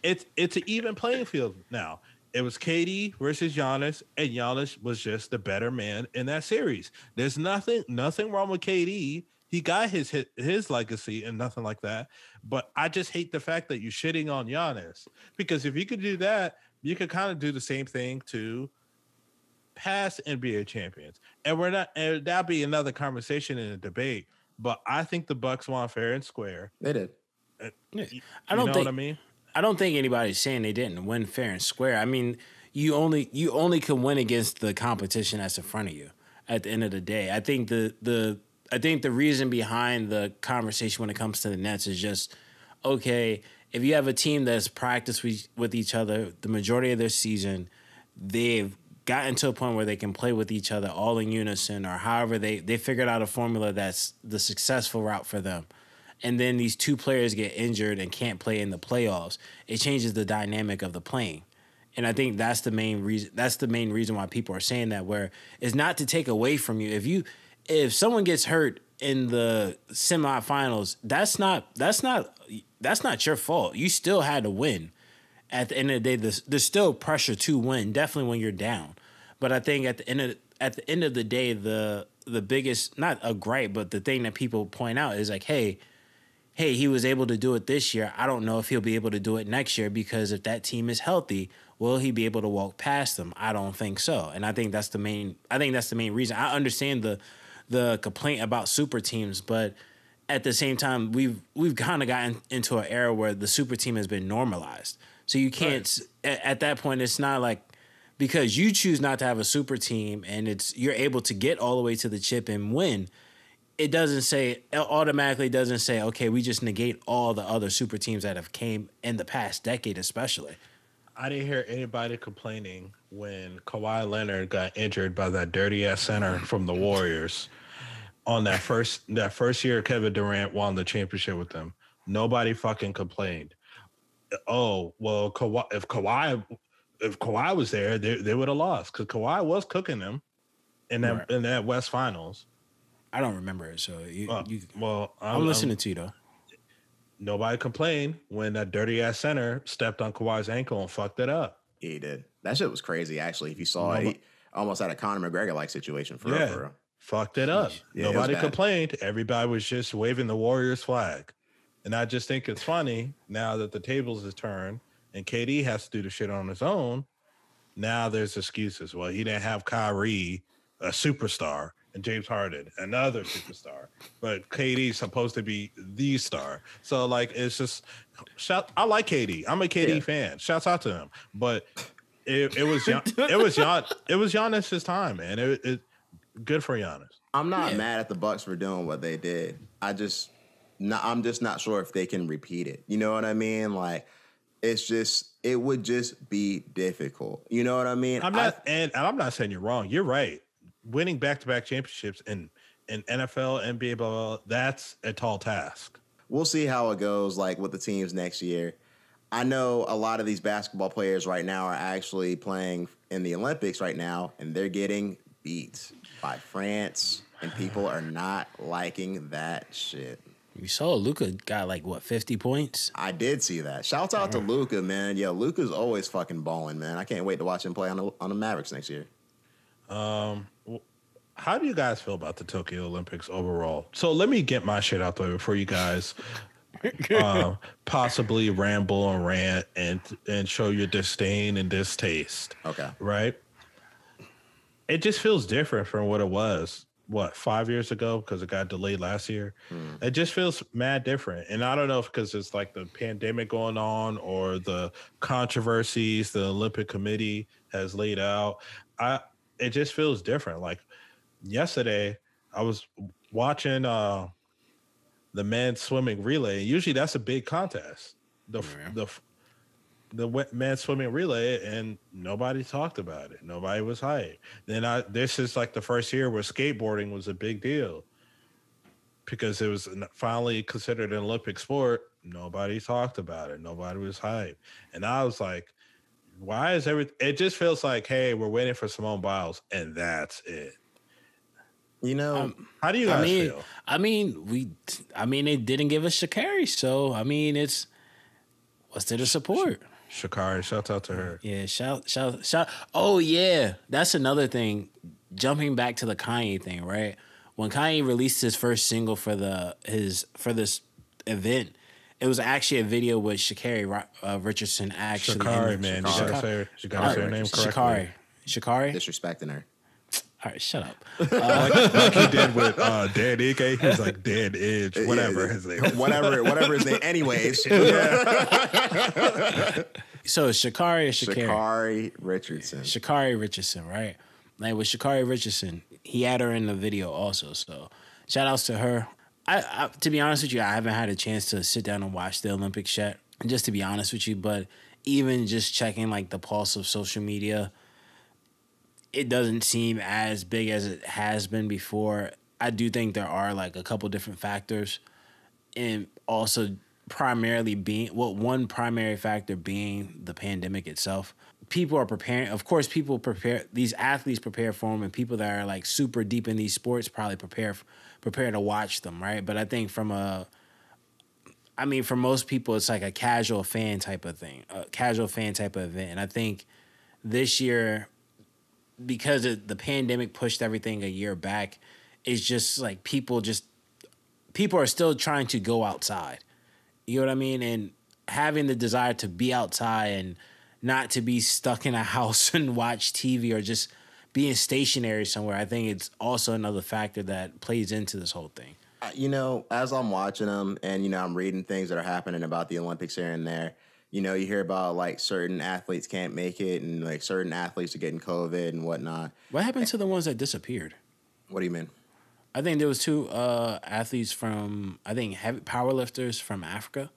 [SPEAKER 3] it's an even playing field now. It was KD versus Giannis, and Giannis was just the better man in that series. There's nothing wrong with KD. He got his legacy and nothing like that. But I just hate the fact that you're shitting on Giannis, because if you could do that, you could kind of do the same thing to past NBA champions, and we're not. And that'll be another conversation in a debate. But I think the Bucks won fair and square.
[SPEAKER 2] They did.
[SPEAKER 1] Yeah.
[SPEAKER 3] You know what I mean?
[SPEAKER 1] I don't think anybody's saying they didn't win fair and square. I mean, you only can win against the competition that's in front of you. At the end of the day, I think the reason behind the conversation when it comes to the Nets is just, okay, if you have a team that's practiced with each other the majority of their season, they've gotten to a point where they can play with each other all in unison, or however they figured out a formula that's the successful route for them. And then these two players get injured and can't play in the playoffs. It changes the dynamic of the playing. And I think that's the main reason. That's the main reason why people are saying that. Where it's not to take away from you. If someone gets hurt in the semifinals, that's not your fault. You still had to win. At the end of the day, there's still pressure to win. Definitely when you're down. But I think at the end of the day, the biggest, not a gripe, but the thing that people point out is like, hey, he was able to do it this year. I don't know if he'll be able to do it next year, because if that team is healthy, will he be able to walk past them? I don't think so. And I think that's the main reason. I understand the complaint about super teams, but at the same time, we've kind of gotten into an era where the super team has been normalized. So you can't, at that point, it's not like, because you choose not to have a super team and you're able to get all the way to the chip and win, it automatically doesn't say, okay, we just negate all the other super teams that have came in the past decade, especially.
[SPEAKER 3] I didn't hear anybody complaining when Kawhi Leonard got injured by that dirty ass center from the Warriors on that first year Kevin Durant won the championship with them. Nobody fucking complained. Oh, well, if Kawhi was there, they would have lost, because Kawhi was cooking them in that West Finals.
[SPEAKER 1] I don't remember it, so
[SPEAKER 3] I'm
[SPEAKER 1] listening to you though.
[SPEAKER 3] Nobody complained when that dirty ass center stepped on Kawhi's ankle and fucked it up.
[SPEAKER 2] Yeah, he did. That shit was crazy. Actually, if you saw it, he almost had a Conor McGregor like situation for real.
[SPEAKER 3] Fucked it up.
[SPEAKER 2] Yeah,
[SPEAKER 3] nobody complained. Everybody was just waving the Warriors flag. And I just think it's funny now that the tables have turned and KD has to do the shit on his own. Now there's excuses. Well, he didn't have Kyrie, a superstar, and James Harden, another superstar. But KD's supposed to be the star. So, like, it's just I like KD. I'm a KD fan. Shouts out to him. But it was Giannis's time, man. It good for Giannis.
[SPEAKER 2] I'm not mad at the Bucks for doing what they did. I'm just not sure if they can repeat it. You know what I mean? Like, it would just be difficult. You know what I mean?
[SPEAKER 3] I'm not saying you're wrong. You're right. Winning back-to-back championships in NFL, NBA, blah, blah, blah, that's a tall task.
[SPEAKER 2] We'll see how it goes, like, with the teams next year. I know a lot of these basketball players right now are actually playing in the Olympics right now, and they're getting beat by France, and people are not liking that shit.
[SPEAKER 1] You saw Luka got 50 points?
[SPEAKER 2] I did see that. Shouts out to Luka, man. Yeah, Luka's always fucking balling, man. I can't wait to watch him play on the Mavericks next year.
[SPEAKER 3] How do you guys feel about the Tokyo Olympics overall? So let me get my shit out there before you guys possibly ramble and rant and show your disdain and distaste.
[SPEAKER 2] Okay.
[SPEAKER 3] Right? It just feels different from what it was, 5 years ago, because it got delayed last year. It just feels mad different. And I don't know if because it's like the pandemic going on or the controversies the Olympic Committee has laid out. It just feels different. Like yesterday, I was watching the men's swimming relay. Usually that's a big contest. The men's swimming relay, and nobody talked about it. Nobody was hyped. Then this is like the first year where skateboarding was a big deal because it was finally considered an Olympic sport. Nobody talked about it. Nobody was hyped. And I was like, why is everything? It just feels like, hey, we're waiting for Simone Biles, and that's it.
[SPEAKER 2] You know,
[SPEAKER 3] how do you guys feel?
[SPEAKER 1] They didn't give us Sha'Carri, so what's there to support?
[SPEAKER 3] Sha'Carri, shout out to her.
[SPEAKER 1] Yeah, shout. Oh yeah, that's another thing. Jumping back to the Kanye thing, right? When Kanye released his first single for this event, it was actually a video with Sha'Carri Richardson. Actually,
[SPEAKER 3] Sha'Carri, man, you gotta say her name correctly.
[SPEAKER 1] Sha'Carri?
[SPEAKER 2] disrespecting her.
[SPEAKER 1] All right, shut up.
[SPEAKER 3] Like he did with Dan Ike. He was like Dan Edge, whatever his name is.
[SPEAKER 2] Whatever his name. Anyways.
[SPEAKER 1] So it's Sha'Carri or Sha'Carri?
[SPEAKER 2] Sha'Carri Richardson.
[SPEAKER 1] Sha'Carri Richardson, right? Like with Sha'Carri Richardson, he had her in the video also. So shout outs to her. I to be honest with you, I haven't had a chance to sit down and watch the Olympics yet, just to be honest with you. But even just checking like the pulse of social media, it doesn't seem as big as it has been before. I do think there are like a couple different factors, and also primarily being one primary factor being the pandemic itself. People are preparing. Of course, people prepare. These athletes prepare for them, and people that are like super deep in these sports probably prepare to watch them, right? But I think for most people, it's like a casual fan type of thing, a casual fan type of event. And I think this year, because the pandemic pushed everything a year back, it's just like people are still trying to go outside. You know what I mean? And having the desire to be outside and not to be stuck in a house and watch TV or just being stationary somewhere, I think it's also another factor that plays into this whole thing.
[SPEAKER 2] You know, as I'm watching them and, you know, I'm reading things that are happening about the Olympics here and there, you know, you hear about like certain athletes can't make it and like certain athletes are getting COVID and whatnot.
[SPEAKER 1] What happened to the ones that disappeared?
[SPEAKER 2] What do you mean?
[SPEAKER 1] I think there was two athletes from, I think, heavy powerlifters from Africa.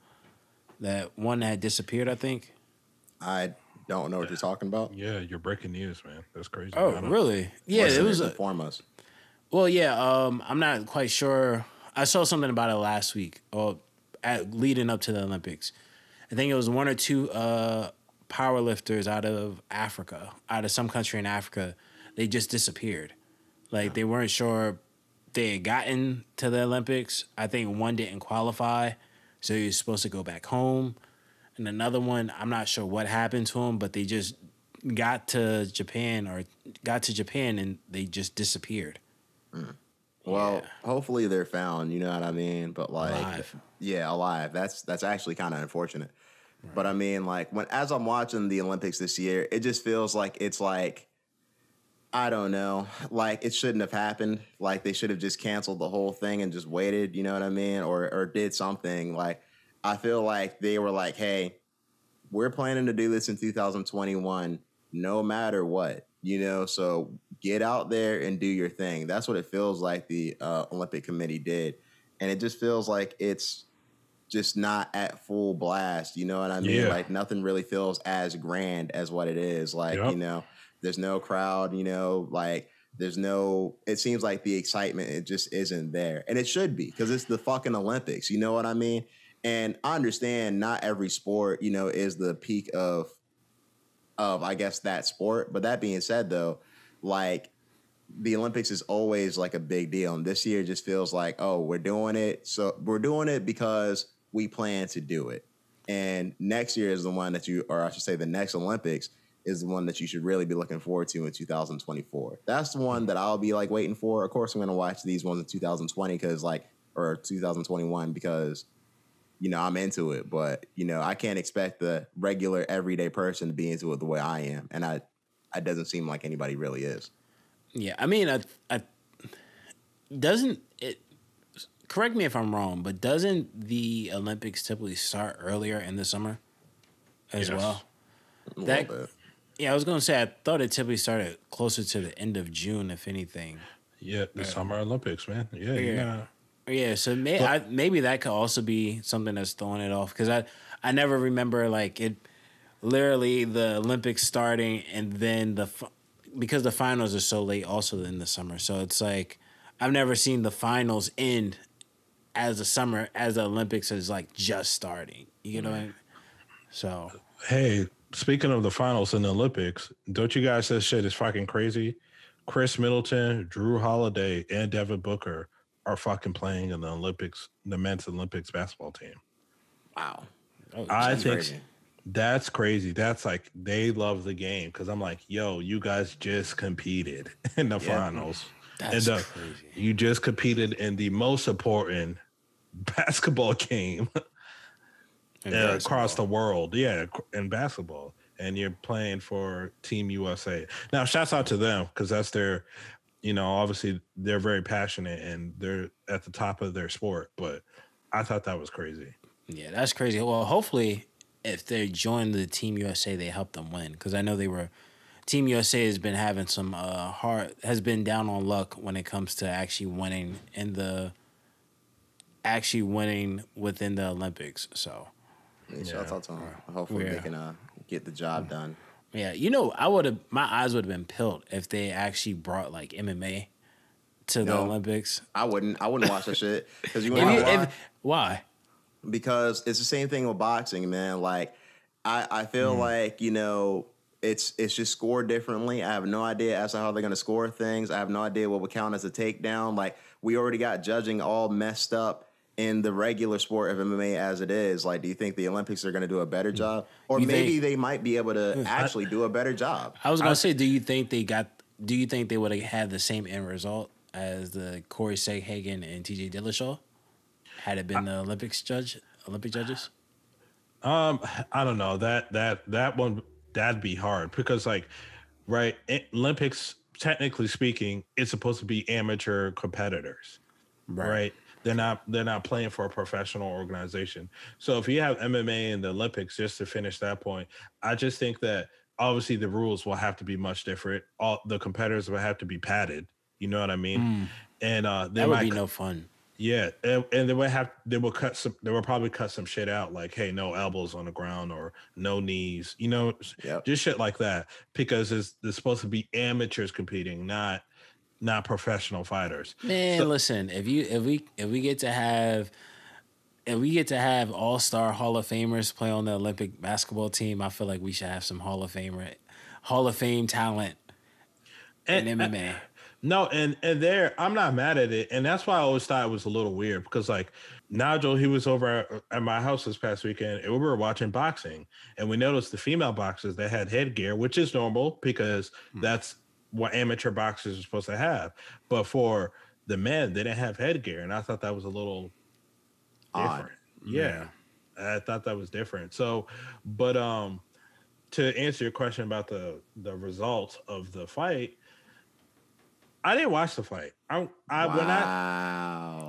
[SPEAKER 1] That one had disappeared, I think.
[SPEAKER 2] I don't know what you're talking about.
[SPEAKER 3] Yeah, you're breaking news, man. That's crazy.
[SPEAKER 1] Oh, really? Yeah, it was.
[SPEAKER 2] Inform us.
[SPEAKER 1] Well, yeah, I'm not quite sure. I saw something about it last week, or leading up to the Olympics. I think it was one or two powerlifters out of Africa, out of some country in Africa. They just disappeared. Like, they weren't sure they had gotten to the Olympics. I think one didn't qualify, so he was supposed to go back home. And another one, I'm not sure what happened to him, but they just got to Japan and they just disappeared.
[SPEAKER 2] Well, hopefully they're found, you know what I mean? But like,
[SPEAKER 1] Alive.
[SPEAKER 2] Yeah, alive. That's actually kind of unfortunate. Right. But I mean, like as I'm watching the Olympics this year, it just feels like it's like, I don't know, like it shouldn't have happened. Like they should have just canceled the whole thing and just waited, you know what I mean? Or did something. Like I feel like they were like, hey, we're planning to do this in 2021, no matter what, you know, so get out there and do your thing. That's what it feels like the Olympic Committee did. And it just feels like it's just not at full blast, you know what I mean? Yeah. Like nothing really feels as grand as what it is. Like, you know, there's no crowd, you know, like it seems like the excitement, it just isn't there. And it should be because it's the fucking Olympics, you know what I mean? And I understand not every sport, you know, is the peak of I guess that sport. But that being said, though, like the Olympics is always like a big deal. And this year just feels like, oh, we're doing it. So we're doing it because we plan to do it. And next year is the one that the next Olympics is the one that you should really be looking forward to in 2024. That's the one that I'll be like waiting for. Of course, I'm going to watch these ones in 2020 or 2021 because, you know, I'm into it. But, you know, I can't expect the regular everyday person to be into it the way I am. And it doesn't seem like anybody really is.
[SPEAKER 1] Yeah, I mean, correct me if I'm wrong, but doesn't the Olympics typically start earlier in the summer as well?
[SPEAKER 2] A little bit.
[SPEAKER 1] Yeah, I was going to say, I thought it typically started closer to the end of June, if anything.
[SPEAKER 3] Yeah, the Summer Olympics, man. Yeah.
[SPEAKER 1] Yeah, so maybe that could also be something that's throwing it off. Because I never remember, like, it literally the Olympics starting and then because the finals are so late also in the summer. So it's like, I've never seen the finals end as the Olympics is, like, just starting. You know what I mean? So.
[SPEAKER 3] Hey, speaking of the finals in the Olympics, don't you guys say this shit is fucking crazy? Chris Middleton, Drew Holiday, and Devin Booker are fucking playing in the Olympics, the men's Olympics basketball team.
[SPEAKER 2] Wow.
[SPEAKER 3] I think crazy. That's crazy. That's like, they love the game because I'm like, yo, you guys just competed in the finals.
[SPEAKER 1] That's crazy.
[SPEAKER 3] You just competed in the most important basketball game across the world. Yeah, in basketball. and you're playing for Team USA. Now, shouts out to them because that's their, obviously they're very passionate and they're at the top of their sport. But I thought that was crazy.
[SPEAKER 1] Yeah, that's crazy. Well, hopefully, if they join the Team USA, they help them win because I know Team USA has been having some has been down on luck when it comes to actually winning within the Olympics. So,
[SPEAKER 2] shout out to them. Hopefully they can get the job done.
[SPEAKER 1] Yeah, my eyes would have been peeled if they actually brought like MMA to the Olympics. I wouldn't
[SPEAKER 2] watch that shit because you know
[SPEAKER 1] why?
[SPEAKER 2] Because it's the same thing with boxing, man. Like I feel like it's just scored differently. I have no idea as to how they're going to score things. I have no idea what would count as a takedown. Like we already got judging all messed up in the regular sport of MMA as it is. Like, do you think the Olympics are going to do a better job? Or maybe they might be able to actually do a better job?
[SPEAKER 1] I was going to say, do you think they would have had the same end result as the Cory Sandhagen and TJ Dillashaw? Had it been the Olympic judges?
[SPEAKER 3] I don't know. That one, that'd be hard because Olympics, technically speaking, it's supposed to be amateur competitors. Right? They're not playing for a professional organization. So if you have MMA in the Olympics, just to finish that point, I just think that obviously the rules will have to be much different. All the competitors will have to be padded. You know what I mean? And
[SPEAKER 1] that would be no fun.
[SPEAKER 3] Yeah, and they will probably cut some shit out, like, hey, no elbows on the ground or no knees, just shit like that, because it's supposed to be amateurs competing, not professional fighters.
[SPEAKER 1] Man, listen, if we get to have all-star Hall of Famers play on the Olympic basketball team, I feel like we should have some Hall of Fame talent in MMA.
[SPEAKER 3] No, and there, I'm not mad at it. And that's why I always thought it was a little weird because, like, Nigel, he was over at my house this past weekend and we were watching boxing. And we noticed the female boxers, they had headgear, which is normal because that's what amateur boxers are supposed to have. But for the men, they didn't have headgear. And I thought that was a little different. Yeah. I thought that was different. So, but to answer your question about the results of the fight, I didn't watch the fight.
[SPEAKER 2] Wow.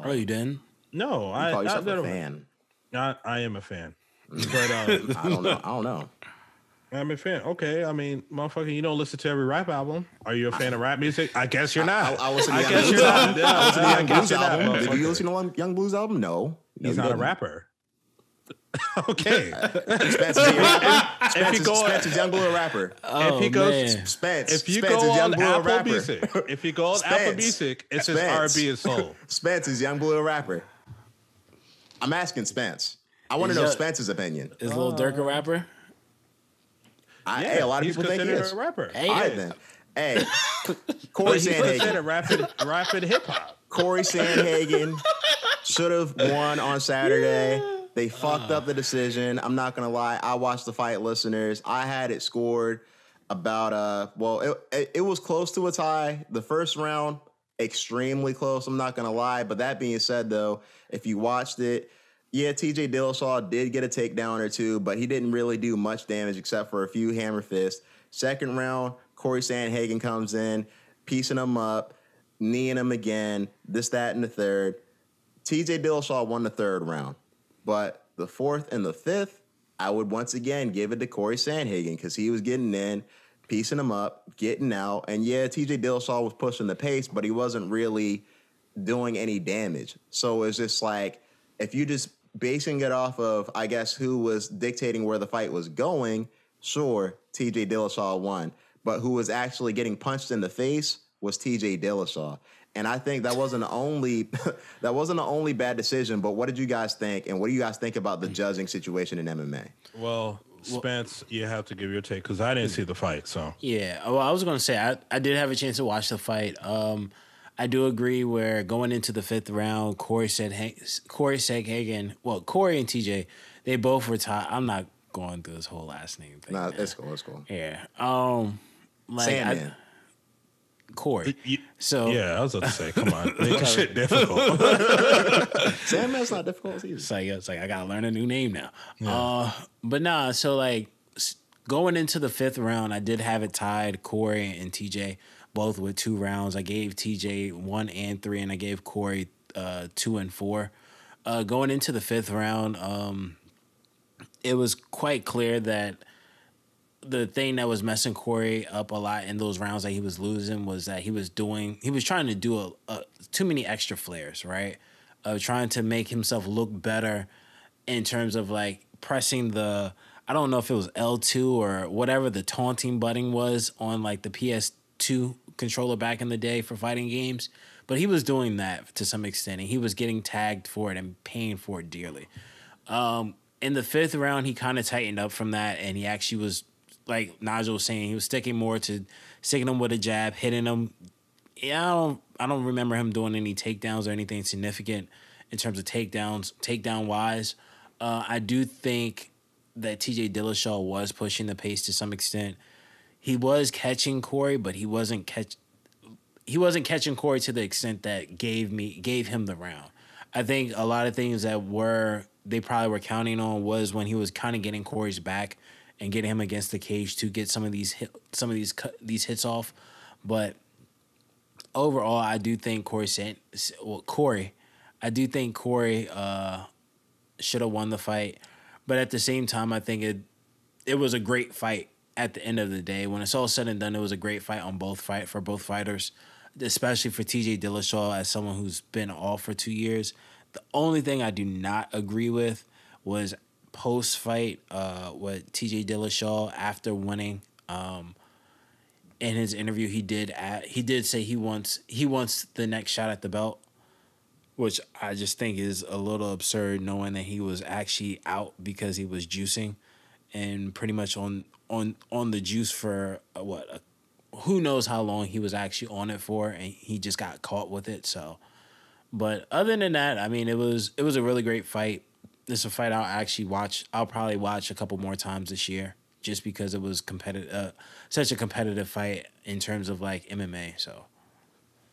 [SPEAKER 1] Oh, you didn't?
[SPEAKER 2] You
[SPEAKER 3] No,
[SPEAKER 2] call yourself a fan.
[SPEAKER 3] I am a fan. But
[SPEAKER 2] I don't know.
[SPEAKER 3] I'm a fan. Okay, I mean, motherfucker, you don't listen to every rap album. Are you a fan of rap music? I guess you're not.
[SPEAKER 2] I listen to
[SPEAKER 3] Young Blues album.
[SPEAKER 2] I listen to Young Blues album. Did you listen to Young Blues album? No.
[SPEAKER 3] He's not a rapper. Okay.
[SPEAKER 2] Spence is Young Blue a rapper.
[SPEAKER 3] If he goes,
[SPEAKER 2] Spence.
[SPEAKER 3] If you go on Apple Music, it's just R&B and soul.
[SPEAKER 2] Spence is Young Blue a rapper. I'm asking Spence. I want to know Spence's opinion.
[SPEAKER 1] Is Lil Durk a rapper?
[SPEAKER 2] Hey, a lot of people think he is
[SPEAKER 3] a rapper.
[SPEAKER 2] All right, then. Hey, Cory Sandhagen.
[SPEAKER 3] Rapid hip hop.
[SPEAKER 2] Cory Sandhagen should have won on Saturday. They fucked up the decision. I'm not gonna lie. I watched the fight, listeners. I had it scored about it was close to a tie. The first round, extremely close. I'm not gonna lie. But that being said, though, if you watched it, yeah, TJ Dillashaw did get a takedown or two, but he didn't really do much damage except for a few hammer fists. Second round, Cory Sandhagen comes in, piecing him up, kneeing him again, this, that, and the third. TJ Dillashaw won the third round. But the fourth and the fifth, I would once again give it to Cory Sandhagen because he was getting in, piecing him up, getting out. And yeah, TJ Dillashaw was pushing the pace, but he wasn't really doing any damage. So it's just like, if you just basing it off of, I guess, who was dictating where the fight was going, sure, TJ Dillashaw won. But who was actually getting punched in the face was TJ Dillashaw. And I think that wasn't the only bad decision. But what did you guys think? And what do you guys think about the judging situation in MMA?
[SPEAKER 3] Well, Spence, you have to give your take because I didn't see the fight. So
[SPEAKER 1] yeah, well, I was going to say I did have a chance to watch the fight. I do agree where going into the fifth round, Cory Sandhagen, well, Cory and TJ, they both were tied. I'm not going through this whole last name thing.
[SPEAKER 2] Nah, it's cool.
[SPEAKER 1] Yeah.
[SPEAKER 2] Sandman.
[SPEAKER 1] Cory. So
[SPEAKER 3] yeah, I was about to say, come on, make shit difficult.
[SPEAKER 2] Sandman's not difficult either.
[SPEAKER 1] It's like I gotta learn a new name now. Yeah. But nah, so like going into the 5th round, I did have it tied, Cory and TJ, both with 2 rounds. I gave TJ 1 and 3, and I gave Cory 2 and 4. Going into the 5th round, it was quite clear that the thing that was messing Cory up a lot in those rounds that he was losing was that he was trying to do too many extra flares, right? Trying to make himself look better in terms of like pressing I don't know if it was L2 or whatever the taunting button was on like the PS2 controller back in the day for fighting games. But he was doing that to some extent, and he was getting tagged for it and paying for it dearly. In the 5th round, he kind of tightened up from that, and he actually was, like Nigel was saying, he was sticking more to sticking him with a jab, hitting him. Yeah, I don't remember him doing any takedowns or anything significant in terms of takedown wise. I do think that TJ Dillashaw was pushing the pace to some extent. He was catching Cory, but he wasn't catching Cory to the extent that gave him the round. I think a lot of things that they probably were counting on was when he was kind of getting Cory's back and getting him against the cage to get some of these hits off. But overall, I do think Cory should have won the fight. But at the same time, I think it was a great fight at the end of the day. When it's all said and done, it was a great fight for both fighters, especially for TJ Dillashaw as someone who's been off for 2 years. The only thing I do not agree with was post-fight what TJ Dillashaw after winning. In his interview, he did say he wants the next shot at the belt, which I just think is a little absurd, knowing that he was actually out because he was juicing and pretty much on the juice for who knows how long he was actually on it for, and he just got caught with it. So, but other than that, I mean, it was a really great fight. This is a fight I'll probably watch a couple more times this year, just because it was such a competitive fight in terms of like MMA. So,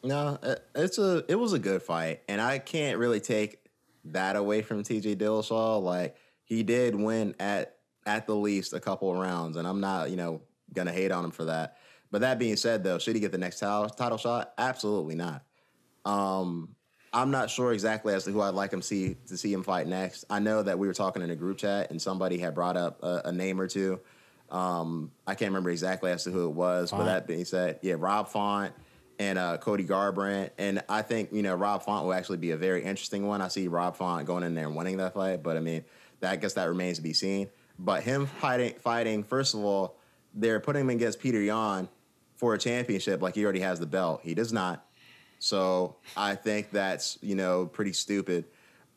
[SPEAKER 2] no, it was a good fight, and I can't really take that away from TJ Dillashaw. Like, he did win at the least a couple of rounds, and I'm not gonna hate on him for that. But that being said, though, should he get the next title shot? Absolutely not. I'm not sure exactly as to who I'd like to see him fight next. I know that we were talking in a group chat and somebody had brought up a name or two. I can't remember exactly as to who it was, but that being said, yeah, Rob Font and Cody Garbrandt. And I think, Rob Font will actually be a very interesting one. I see Rob Font going in there and winning that fight, but I mean, I guess that remains to be seen. But him fighting, first of all, they're putting him against Peter Yan for a championship like he already has the belt. He does not. So I think that's, pretty stupid.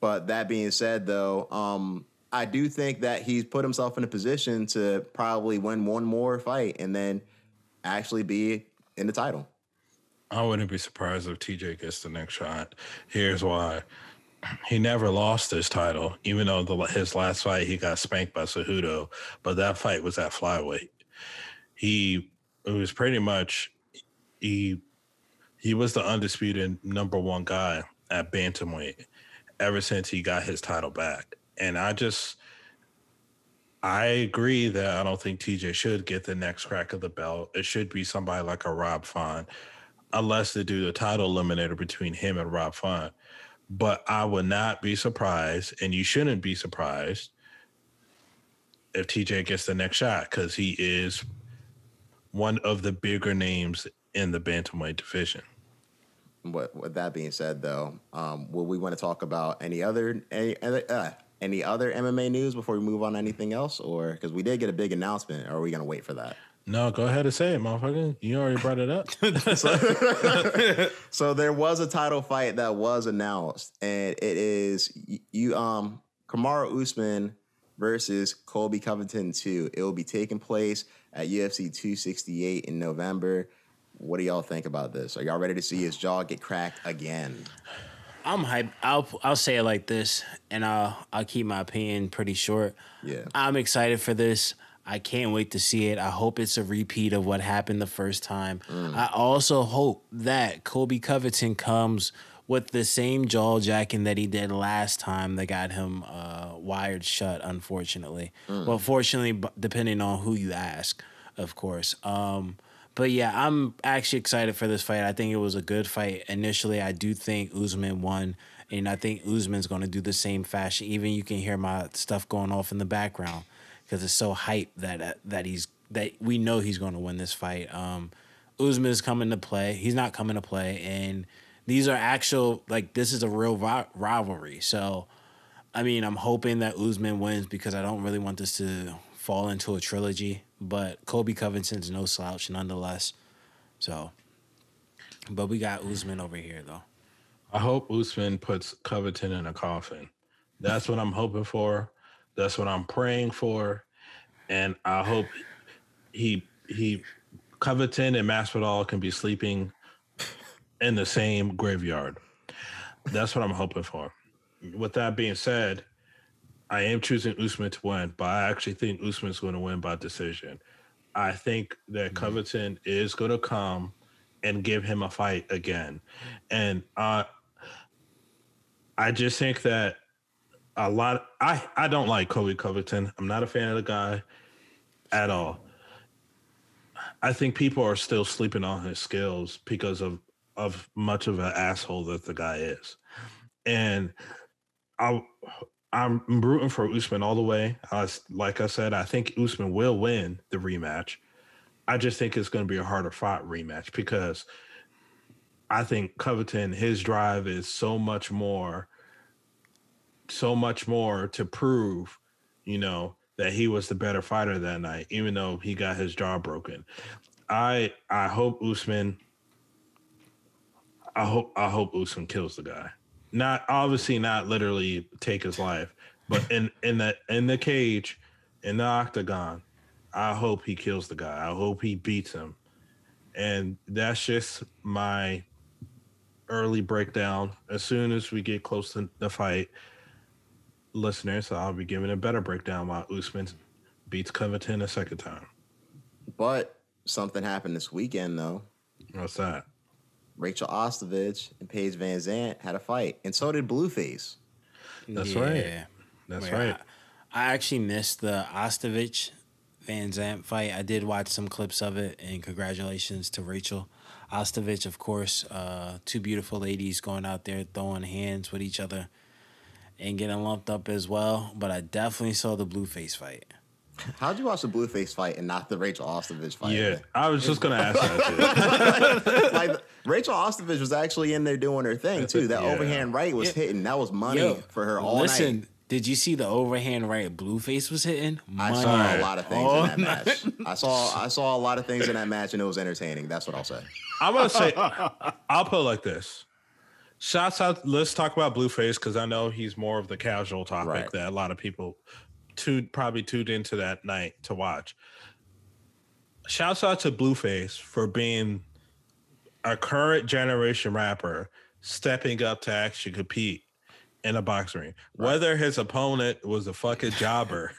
[SPEAKER 2] But that being said, though, I do think that he's put himself in a position to probably win one more fight and then actually be in the title.
[SPEAKER 3] I wouldn't be surprised if TJ gets the next shot. Here's why. He never lost his title, even though his last fight he got spanked by Cejudo, but that fight was at flyweight. He was pretty much he was the undisputed number one guy at bantamweight ever since he got his title back. And I agree that I don't think TJ should get the next crack of the belt. It should be somebody like a Rob Font, unless they do the title eliminator between him and Rob Font. But I would not be surprised, and you shouldn't be surprised, if TJ gets the next shot, because he is one of the bigger names in the bantamweight division.
[SPEAKER 2] With that being said, though, will we want to talk about any other MMA news before we move on to anything else? Or because we did get a big announcement, or are we going to wait for that?
[SPEAKER 3] No, go ahead and say it, motherfucker. You already brought it up.
[SPEAKER 2] So there was a title fight that was announced, and it is Kamaru Usman versus Colby Covington 2. It will be taking place at UFC 268 in November. What do y'all think about this? Are y'all ready to see his jaw get cracked again?
[SPEAKER 1] I'm hyped. I'll say it like this, and I'll keep my opinion pretty short.
[SPEAKER 2] Yeah,
[SPEAKER 1] I'm excited for this. I can't wait to see it. I hope it's a repeat of what happened the first time. I also hope that Colby Covington comes with the same jaw jacking that he did last time that got him wired shut, unfortunately. Well, fortunately, depending on who you ask, of course. But yeah, I'm actually excited for this fight. I think it was a good fight. Initially, I do think Usman won, and I think Usman's going to do the same fashion. Even you can hear my stuff going off in the background because it's so hype that we know he's going to win this fight. Usman is coming to play. He's not coming to play, and these are actual, like, this is a real rivalry. So, I mean, I'm hoping that Usman wins because I don't really want this to fall into a trilogy. But Colby Covington's no slouch nonetheless. So, but we got Usman over here, though.
[SPEAKER 3] I hope Usman puts Covington in a coffin. That's what I'm hoping for. That's what I'm praying for. And I hope he Covington and Masvidal can be sleeping in the same graveyard. That's what I'm hoping for. With that being said, I am choosing Usman to win, but I actually think Usman's going to win by decision. I think that Covington is going to come and give him a fight again. And I just think that I don't like Colby Covington. I'm not a fan of the guy at all. I think people are still sleeping on his skills because of much of an asshole that the guy is. And I'm rooting for Usman all the way. Like I said, I think Usman will win the rematch. I just think it's going to be a harder fought rematch because I think Covington, his drive is so much more to prove, that he was the better fighter that night, even though he got his jaw broken. I hope Usman. I hope Usman kills the guy. Not literally take his life, but in the cage, in the octagon, I hope he kills the guy. I hope he beats him. And that's just my early breakdown. As soon as we get close to the fight, listeners, I'll be giving a better breakdown while Usman beats Covington a second time.
[SPEAKER 2] But something happened this weekend, though.
[SPEAKER 3] What's that?
[SPEAKER 2] Rachel Ostovich and Paige VanZant had a fight, and so did Blueface.
[SPEAKER 3] That's right. That's right.
[SPEAKER 1] I actually missed the Ostovich VanZant fight. I did watch some clips of it, and congratulations to Rachel Ostovich, of course. Two beautiful ladies going out there throwing hands with each other and getting lumped up as well. But I definitely saw the Blueface fight.
[SPEAKER 2] How'd you watch the Blueface fight and not the Rachel Ostovich fight?
[SPEAKER 3] Yeah, I was just going to ask that too.
[SPEAKER 2] Like, Rachel Ostovich was actually in there doing her thing too. That overhand right was hitting. That was money for her all night.
[SPEAKER 1] Did you see the overhand right Blueface was hitting?
[SPEAKER 2] I saw a lot of things in that match. I saw a lot of things in that match, and it was entertaining. That's what I'll say.
[SPEAKER 3] I'm gonna say, I'll put it like this. Shouts out. Let's talk about Blueface because I know he's more of the casual topic that a lot of people probably tuned into that night to watch. Shouts out to Blueface for being a current generation rapper stepping up to actually compete in a boxing ring. Whether his opponent was a fucking jobber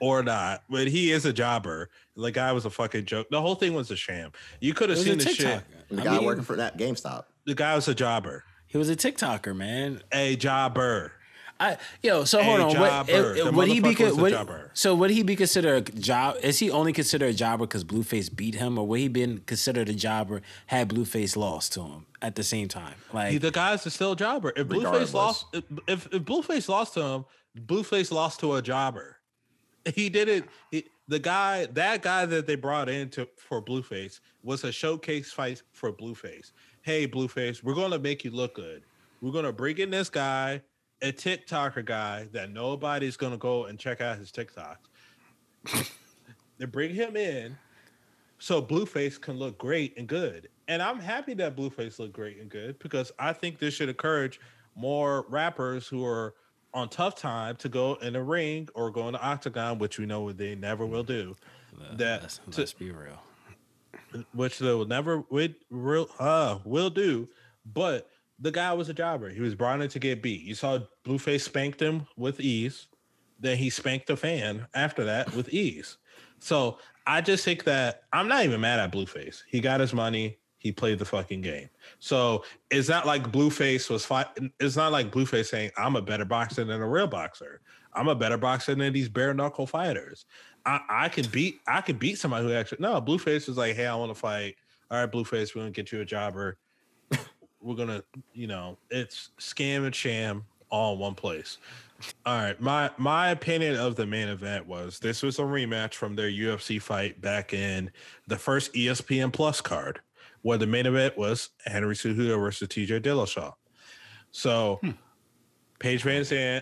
[SPEAKER 3] or not, but he is a jobber. The guy was a fucking joke. The whole thing was a sham. You could have seen the shit.
[SPEAKER 2] The guy working for that GameStop.
[SPEAKER 3] The guy was a jobber.
[SPEAKER 1] He was a TikToker, man.
[SPEAKER 3] A jobber.
[SPEAKER 1] So hold on. Would he be considered a job? Is he only considered a jobber because Blueface beat him, or would he been considered a jobber had Blueface lost to him at the same time? Like
[SPEAKER 3] the guy's still a jobber. If Blueface lost, if Blueface lost to him, Blueface lost to a jobber. He did it. That guy that they brought in for Blueface was a showcase fight for Blueface. Hey, Blueface, we're going to make you look good. We're going to bring in this guy, a TikToker guy that nobody's going to go and check out his TikToks. They bring him in so Blueface can look great and good. And I'm happy that Blueface looked great and good because I think this should encourage more rappers who are on tough time to go in a ring or go in the octagon, which we know they never will do.
[SPEAKER 1] Let's be real.
[SPEAKER 3] Which they will never will do. But the guy was a jobber. He was brought in to get beat. You saw Blueface spanked him with ease. Then he spanked the fan after that with ease. So I just think that I'm not even mad at Blueface. He got his money. he played the fucking game. So it's not like Blueface was fighting. It's not like Blueface saying, I'm a better boxer than a real boxer. I'm a better boxer than these bare knuckle fighters. I can beat somebody who actually, no, Blueface was like, hey, I want to fight. All right, Blueface, we're going to get you a jobber. We're going to, it's scam and sham all in one place. All right. My opinion of the main event was this was a rematch from their UFC fight back in the first ESPN Plus card, where the main event was Henry Cejudo versus TJ Dillashaw. So Paige VanZant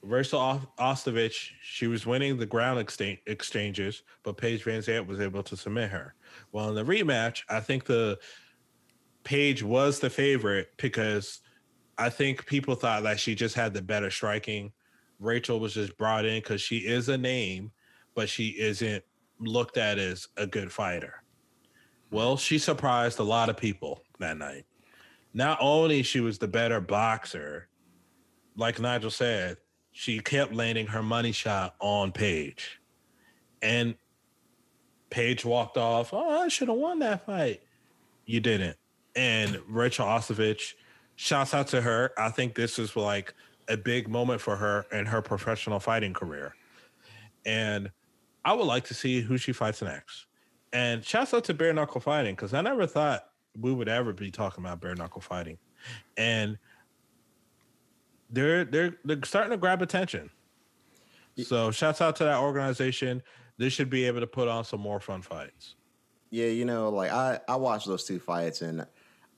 [SPEAKER 3] versus Ostovich, she was winning the ground exchanges, but Paige VanZant was able to submit her. Well, in the rematch, I think the Paige was the favorite because I think people thought that she just had the better striking. Rachel was just brought in because she is a name, but she isn't looked at as a good fighter. Well, she surprised a lot of people that night. Not only she was the better boxer, like Nigel said, she kept landing her money shot on Paige. And Paige walked off, oh, I should have won that fight. You didn't. And Rachel Ostovich, shouts out to her. I think this is like a big moment for her in her professional fighting career. And I would like to see who she fights next. And shouts out to bare knuckle fighting, because I never thought we would ever be talking about bare knuckle fighting. And they're starting to grab attention. So shouts out to that organization. They should be able to put on some more fun fights.
[SPEAKER 2] Yeah, like I watched those two fights and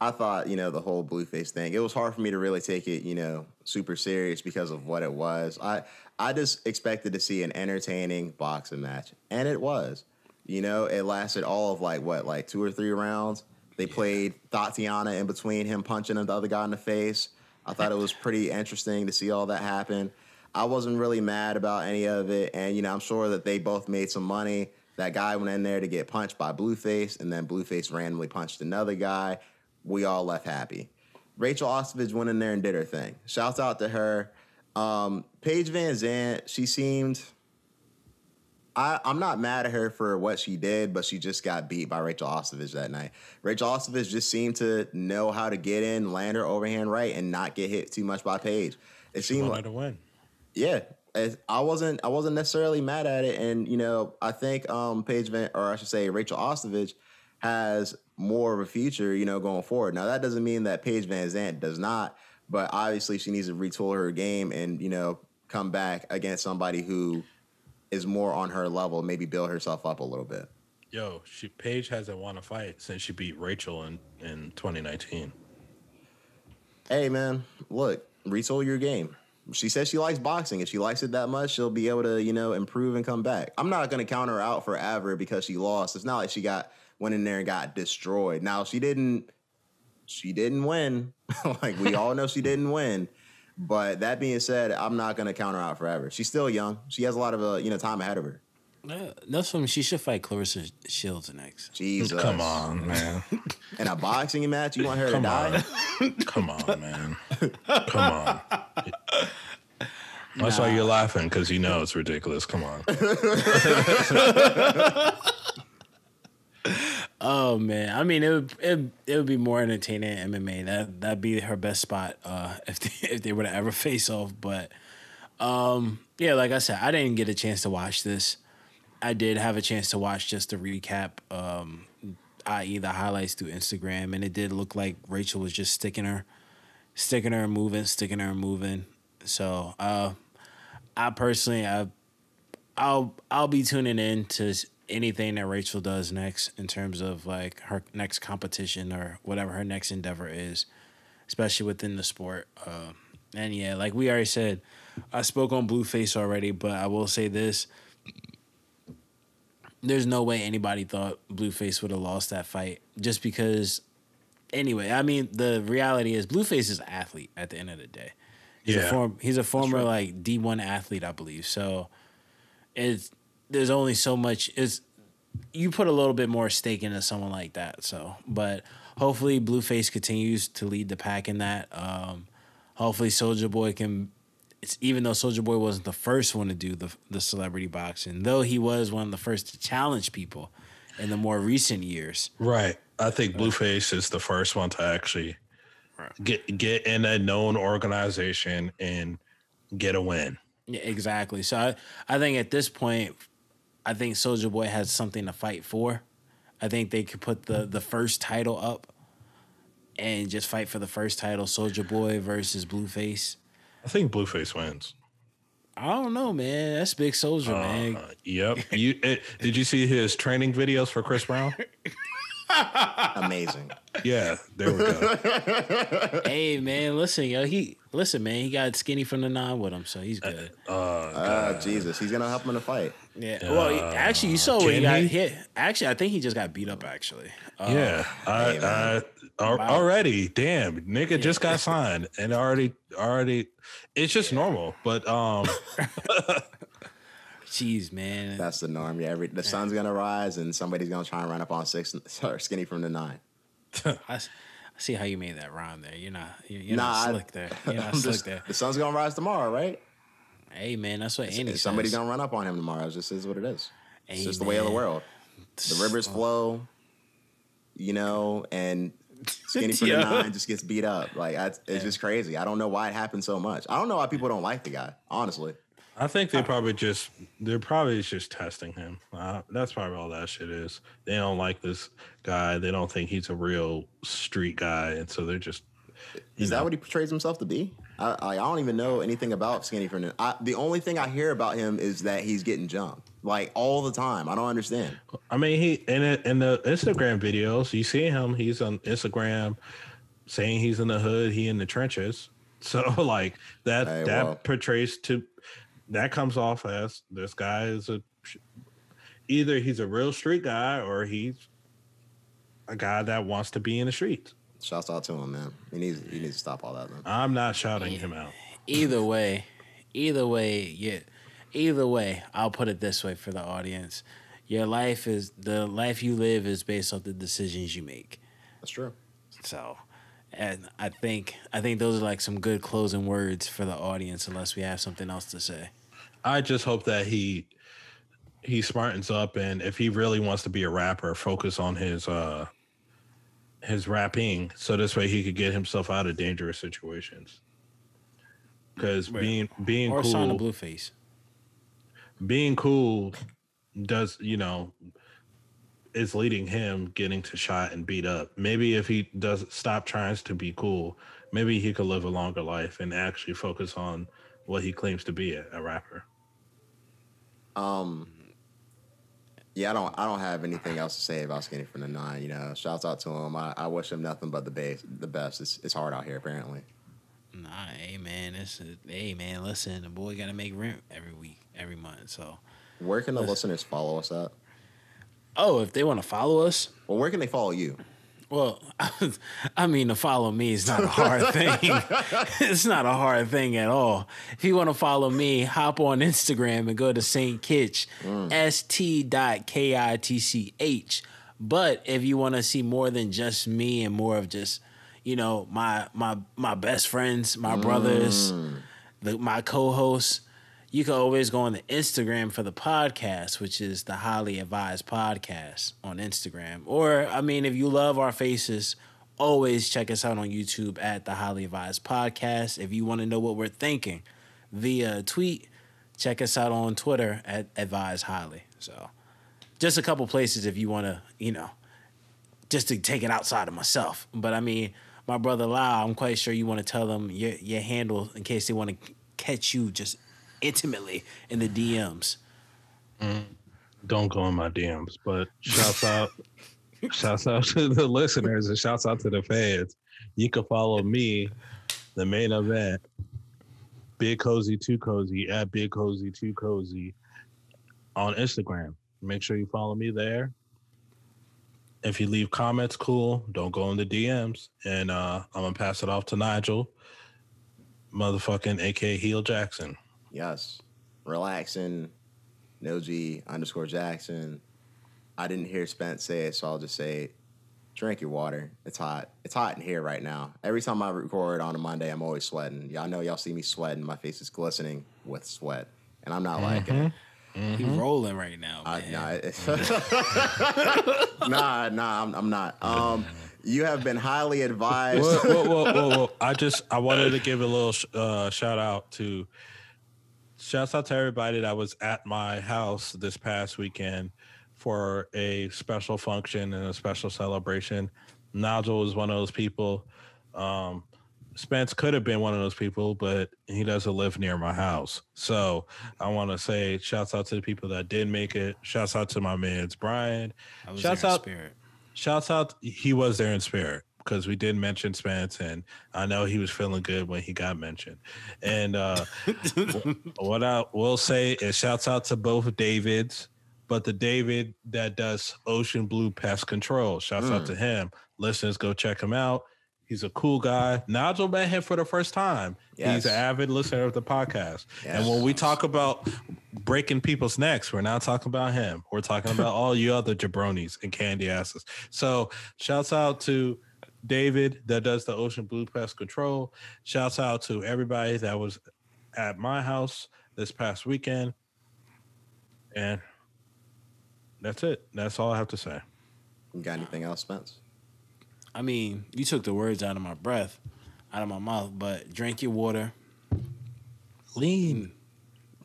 [SPEAKER 2] I thought, the whole Blueface thing, it was hard for me to really take it, super serious because of what it was. I just expected to see an entertaining boxing match, and it was. It lasted all of like 2 or 3 rounds. They played Tatiana in between him punching the other guy in the face. I thought it was pretty interesting to see all that happen. I wasn't really mad about any of it, and, I'm sure that they both made some money. That guy went in there to get punched by Blueface, and then Blueface randomly punched another guy. We all left happy. Rachel Ostovich went in there and did her thing. Shouts out to her. Paige VanZant, she seemed... I'm not mad at her for what she did, but she just got beat by Rachel Ostovich that night. Rachel Ostovich just seemed to know how to get in, land her overhand right, and not get hit too much by Paige.
[SPEAKER 3] She wanted to win.
[SPEAKER 2] Yeah. I wasn't necessarily mad at it, and I think Rachel Ostovich has more of a future, going forward. Now that doesn't mean that Paige VanZant does not, but obviously she needs to retool her game and come back against somebody who is more on her level, maybe build herself up a little bit.
[SPEAKER 3] Yo, Paige hasn't won a fight since she beat Rachel in 2019.
[SPEAKER 2] Hey man, look, retool your game. She says she likes boxing. If she likes it that much, she'll be able to, improve and come back. I'm not going to count her out forever because she lost. It's not like she went in there and got destroyed. Now, she didn't win. Like, we all know she didn't win. But that being said, I'm not going to count her out forever. She's still young. She has a lot of, time ahead of her.
[SPEAKER 1] That's when she should fight Clarissa Shields next.
[SPEAKER 2] Jesus.
[SPEAKER 3] Come on, man.
[SPEAKER 2] In a boxing match, you want her to die?
[SPEAKER 3] Come on, man. Come on. That's why you're laughing, because you know it's ridiculous. Come on.
[SPEAKER 1] Oh man, I mean it would be more entertaining in MMA. That'd be her best spot if they were to ever face off. But yeah, like I said, I didn't get a chance to watch this. I did have a chance to watch just the recap, i.e. the highlights through Instagram, and it did look like Rachel was just sticking her and moving. So I personally I'll be tuning in to anything that Rachel does next in terms of like her next competition or whatever her next endeavor is, especially within the sport. And yeah, like we already said, I spoke on Blueface already, but I will say this. There's no way anybody thought Blueface would have lost that fight just because, anyway, I mean, the reality is Blueface is an athlete at the end of the day. He's a former like D1 athlete, I believe. So there's only so much. You put a little bit more stake into someone like that. So, but hopefully Blueface continues to lead the pack in that. Hopefully Soulja Boy can. Even though Soulja Boy wasn't the first one to do the celebrity boxing, though he was one of the first to challenge people in the more recent years.
[SPEAKER 3] Right. I think Blueface is the first one to actually get in a known organization and get a win.
[SPEAKER 1] Yeah, exactly. So I think at this point, I think Soulja Boy has something to fight for. I think they could put the first title up and just fight for the first title, Soulja Boy versus Blueface.
[SPEAKER 3] I think Blueface wins.
[SPEAKER 1] I don't know, man. That's Big Soulja, man.
[SPEAKER 3] Yep. Did you see his training videos for Chris Brown?
[SPEAKER 2] Amazing.
[SPEAKER 3] Yeah, there we go.
[SPEAKER 1] Hey, man, listen, yo, he got Skinny from the 9 with him, so he's good.
[SPEAKER 2] Jesus, he's gonna help him in the fight.
[SPEAKER 1] Yeah. Well, actually, you saw where he got hit. Actually, I think he just got beat up. Actually.
[SPEAKER 3] Already, damn, nigga just got signed and already. It's just normal, but
[SPEAKER 1] Jeez, man.
[SPEAKER 2] That's the norm. Yeah, the sun's gonna rise and somebody's gonna try and run up on Skinny from the 9.
[SPEAKER 1] I see how you made that rhyme there. You're not slick there. You're not slick there.
[SPEAKER 2] The sun's gonna rise tomorrow, right?
[SPEAKER 1] Hey, man, that's what Andy says.
[SPEAKER 2] Somebody's gonna run up on him tomorrow. It just is what it is. It's just the way of the world. The rivers flow, and Skinny from the 9 just gets beat up. Like it's just crazy. I don't know why it happened so much. I don't know why people don't like the guy, honestly.
[SPEAKER 3] I think they're probably just testing him. That's probably all that shit is. They don't like this guy. They don't think he's a real street guy, and so they're just.
[SPEAKER 2] Is that what he portrays himself to be? I don't even know anything about Skinny from the. The only thing I hear about him is that he's getting jumped like all the time. I don't understand.
[SPEAKER 3] I mean, he in the Instagram videos, you see him. He's on Instagram saying he's in the hood. He in the trenches. So like that portrays to. That comes off as this guy is either he's a real street guy or he's a guy that wants to be in the streets.
[SPEAKER 2] Shouts out to him, man. He needs to stop all that, man.
[SPEAKER 3] I'm not shouting him out.
[SPEAKER 1] Either way, I'll put it this way for the audience. The life you live is based off the decisions you make.
[SPEAKER 2] That's true.
[SPEAKER 1] So, and I think those are like some good closing words for the audience unless we have something else to say.
[SPEAKER 3] I just hope that he smartens up, and if he really wants to be a rapper, focus on his rapping, so this way he could get himself out of dangerous situations. Because being
[SPEAKER 1] or
[SPEAKER 3] cool,
[SPEAKER 1] sign a Blueface.
[SPEAKER 3] Being cool does is leading him getting to shot and beat up. Maybe if he does stop trying to be cool, maybe he could live a longer life and actually focus on what he claims to be a rapper.
[SPEAKER 2] Yeah, I don't have anything else to say about Skinny from the 9. Shouts out to him. I wish him nothing but the best. It's hard out here, apparently.
[SPEAKER 1] Nah, hey man, listen, the boy gotta make rent every month. So
[SPEAKER 2] where can the listeners follow us at?
[SPEAKER 1] Oh, if they want to follow us,
[SPEAKER 2] well, where can they follow you?
[SPEAKER 1] Well, I mean, to follow me is not a hard thing. It's not a hard thing at all. If you want to follow me, hop on Instagram and go to St. Kitch, st.kitch. But if you want to see more than just me and more of just, my best friends, my brothers, my co-hosts, you can always go on the Instagram for the podcast, which is the Highly Advised Podcast on Instagram. Or, I mean, if you love our faces, always check us out on YouTube at the Highly Advised Podcast. If you want to know what we're thinking via tweet, check us out on Twitter at Advised Highly. So, just a couple places if you want to, just to take it outside of myself. But, I mean, my brother Lau, I'm quite sure you want to tell them your handle in case they want to catch you just intimately in the DMs.
[SPEAKER 3] Don't go in my DMs, but shouts out to the listeners and shouts out to the fans. You can follow me, the main event, Big Cozy 2 Cozy at Big Cozy 2 Cozy on Instagram. Make sure you follow me there. If you leave comments, cool. Don't go in the DMs. And I'm gonna pass it off to Nigel, motherfucking aka Heel Jackson.
[SPEAKER 2] Yes. Relaxing, NoG_Jackson. I didn't hear Spence say it, so I'll just say, drink your water. It's hot. It's hot in here right now. Every time I record on a Monday, I'm always sweating. Y'all know y'all see me sweating. My face is glistening with sweat, and I'm not liking it.
[SPEAKER 1] He rolling right now, man.
[SPEAKER 2] I'm not. You have been highly advised.
[SPEAKER 3] Whoa. I wanted to give a little shouts out to everybody that was at my house this past weekend for a special function and a special celebration. Nigel was one of those people. Spence could have been one of those people, but he doesn't live near my house. So I want to say shouts out to the people that did make it. Shouts out to my man, Brian. Shouts out. He was there in spirit because we did mention Spence, and I know he was feeling good when he got mentioned. And what I will say is shouts out to both Davids, but the David that does Ocean Blue Pest Control. Shouts out to him. Listeners, go check him out. He's a cool guy. Nigel met him for the first time. Yes. He's an avid listener of the podcast. Yes. And when we talk about breaking people's necks, we're not talking about him. We're talking about all you other jabronis and candy asses. So shouts out to David that does the Ocean Blue Pest Control. Shouts out to everybody that was at my house this past weekend. And that's it. That's all I have to say.
[SPEAKER 2] You got anything else, Spence?
[SPEAKER 1] I mean, you took the words out of my mouth, but drink your water.
[SPEAKER 3] Lean.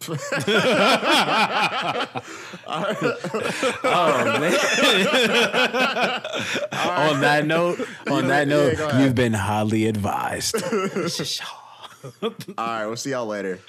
[SPEAKER 1] Oh, man. On that note, you've been highly advised.
[SPEAKER 2] All right, we'll see y'all later.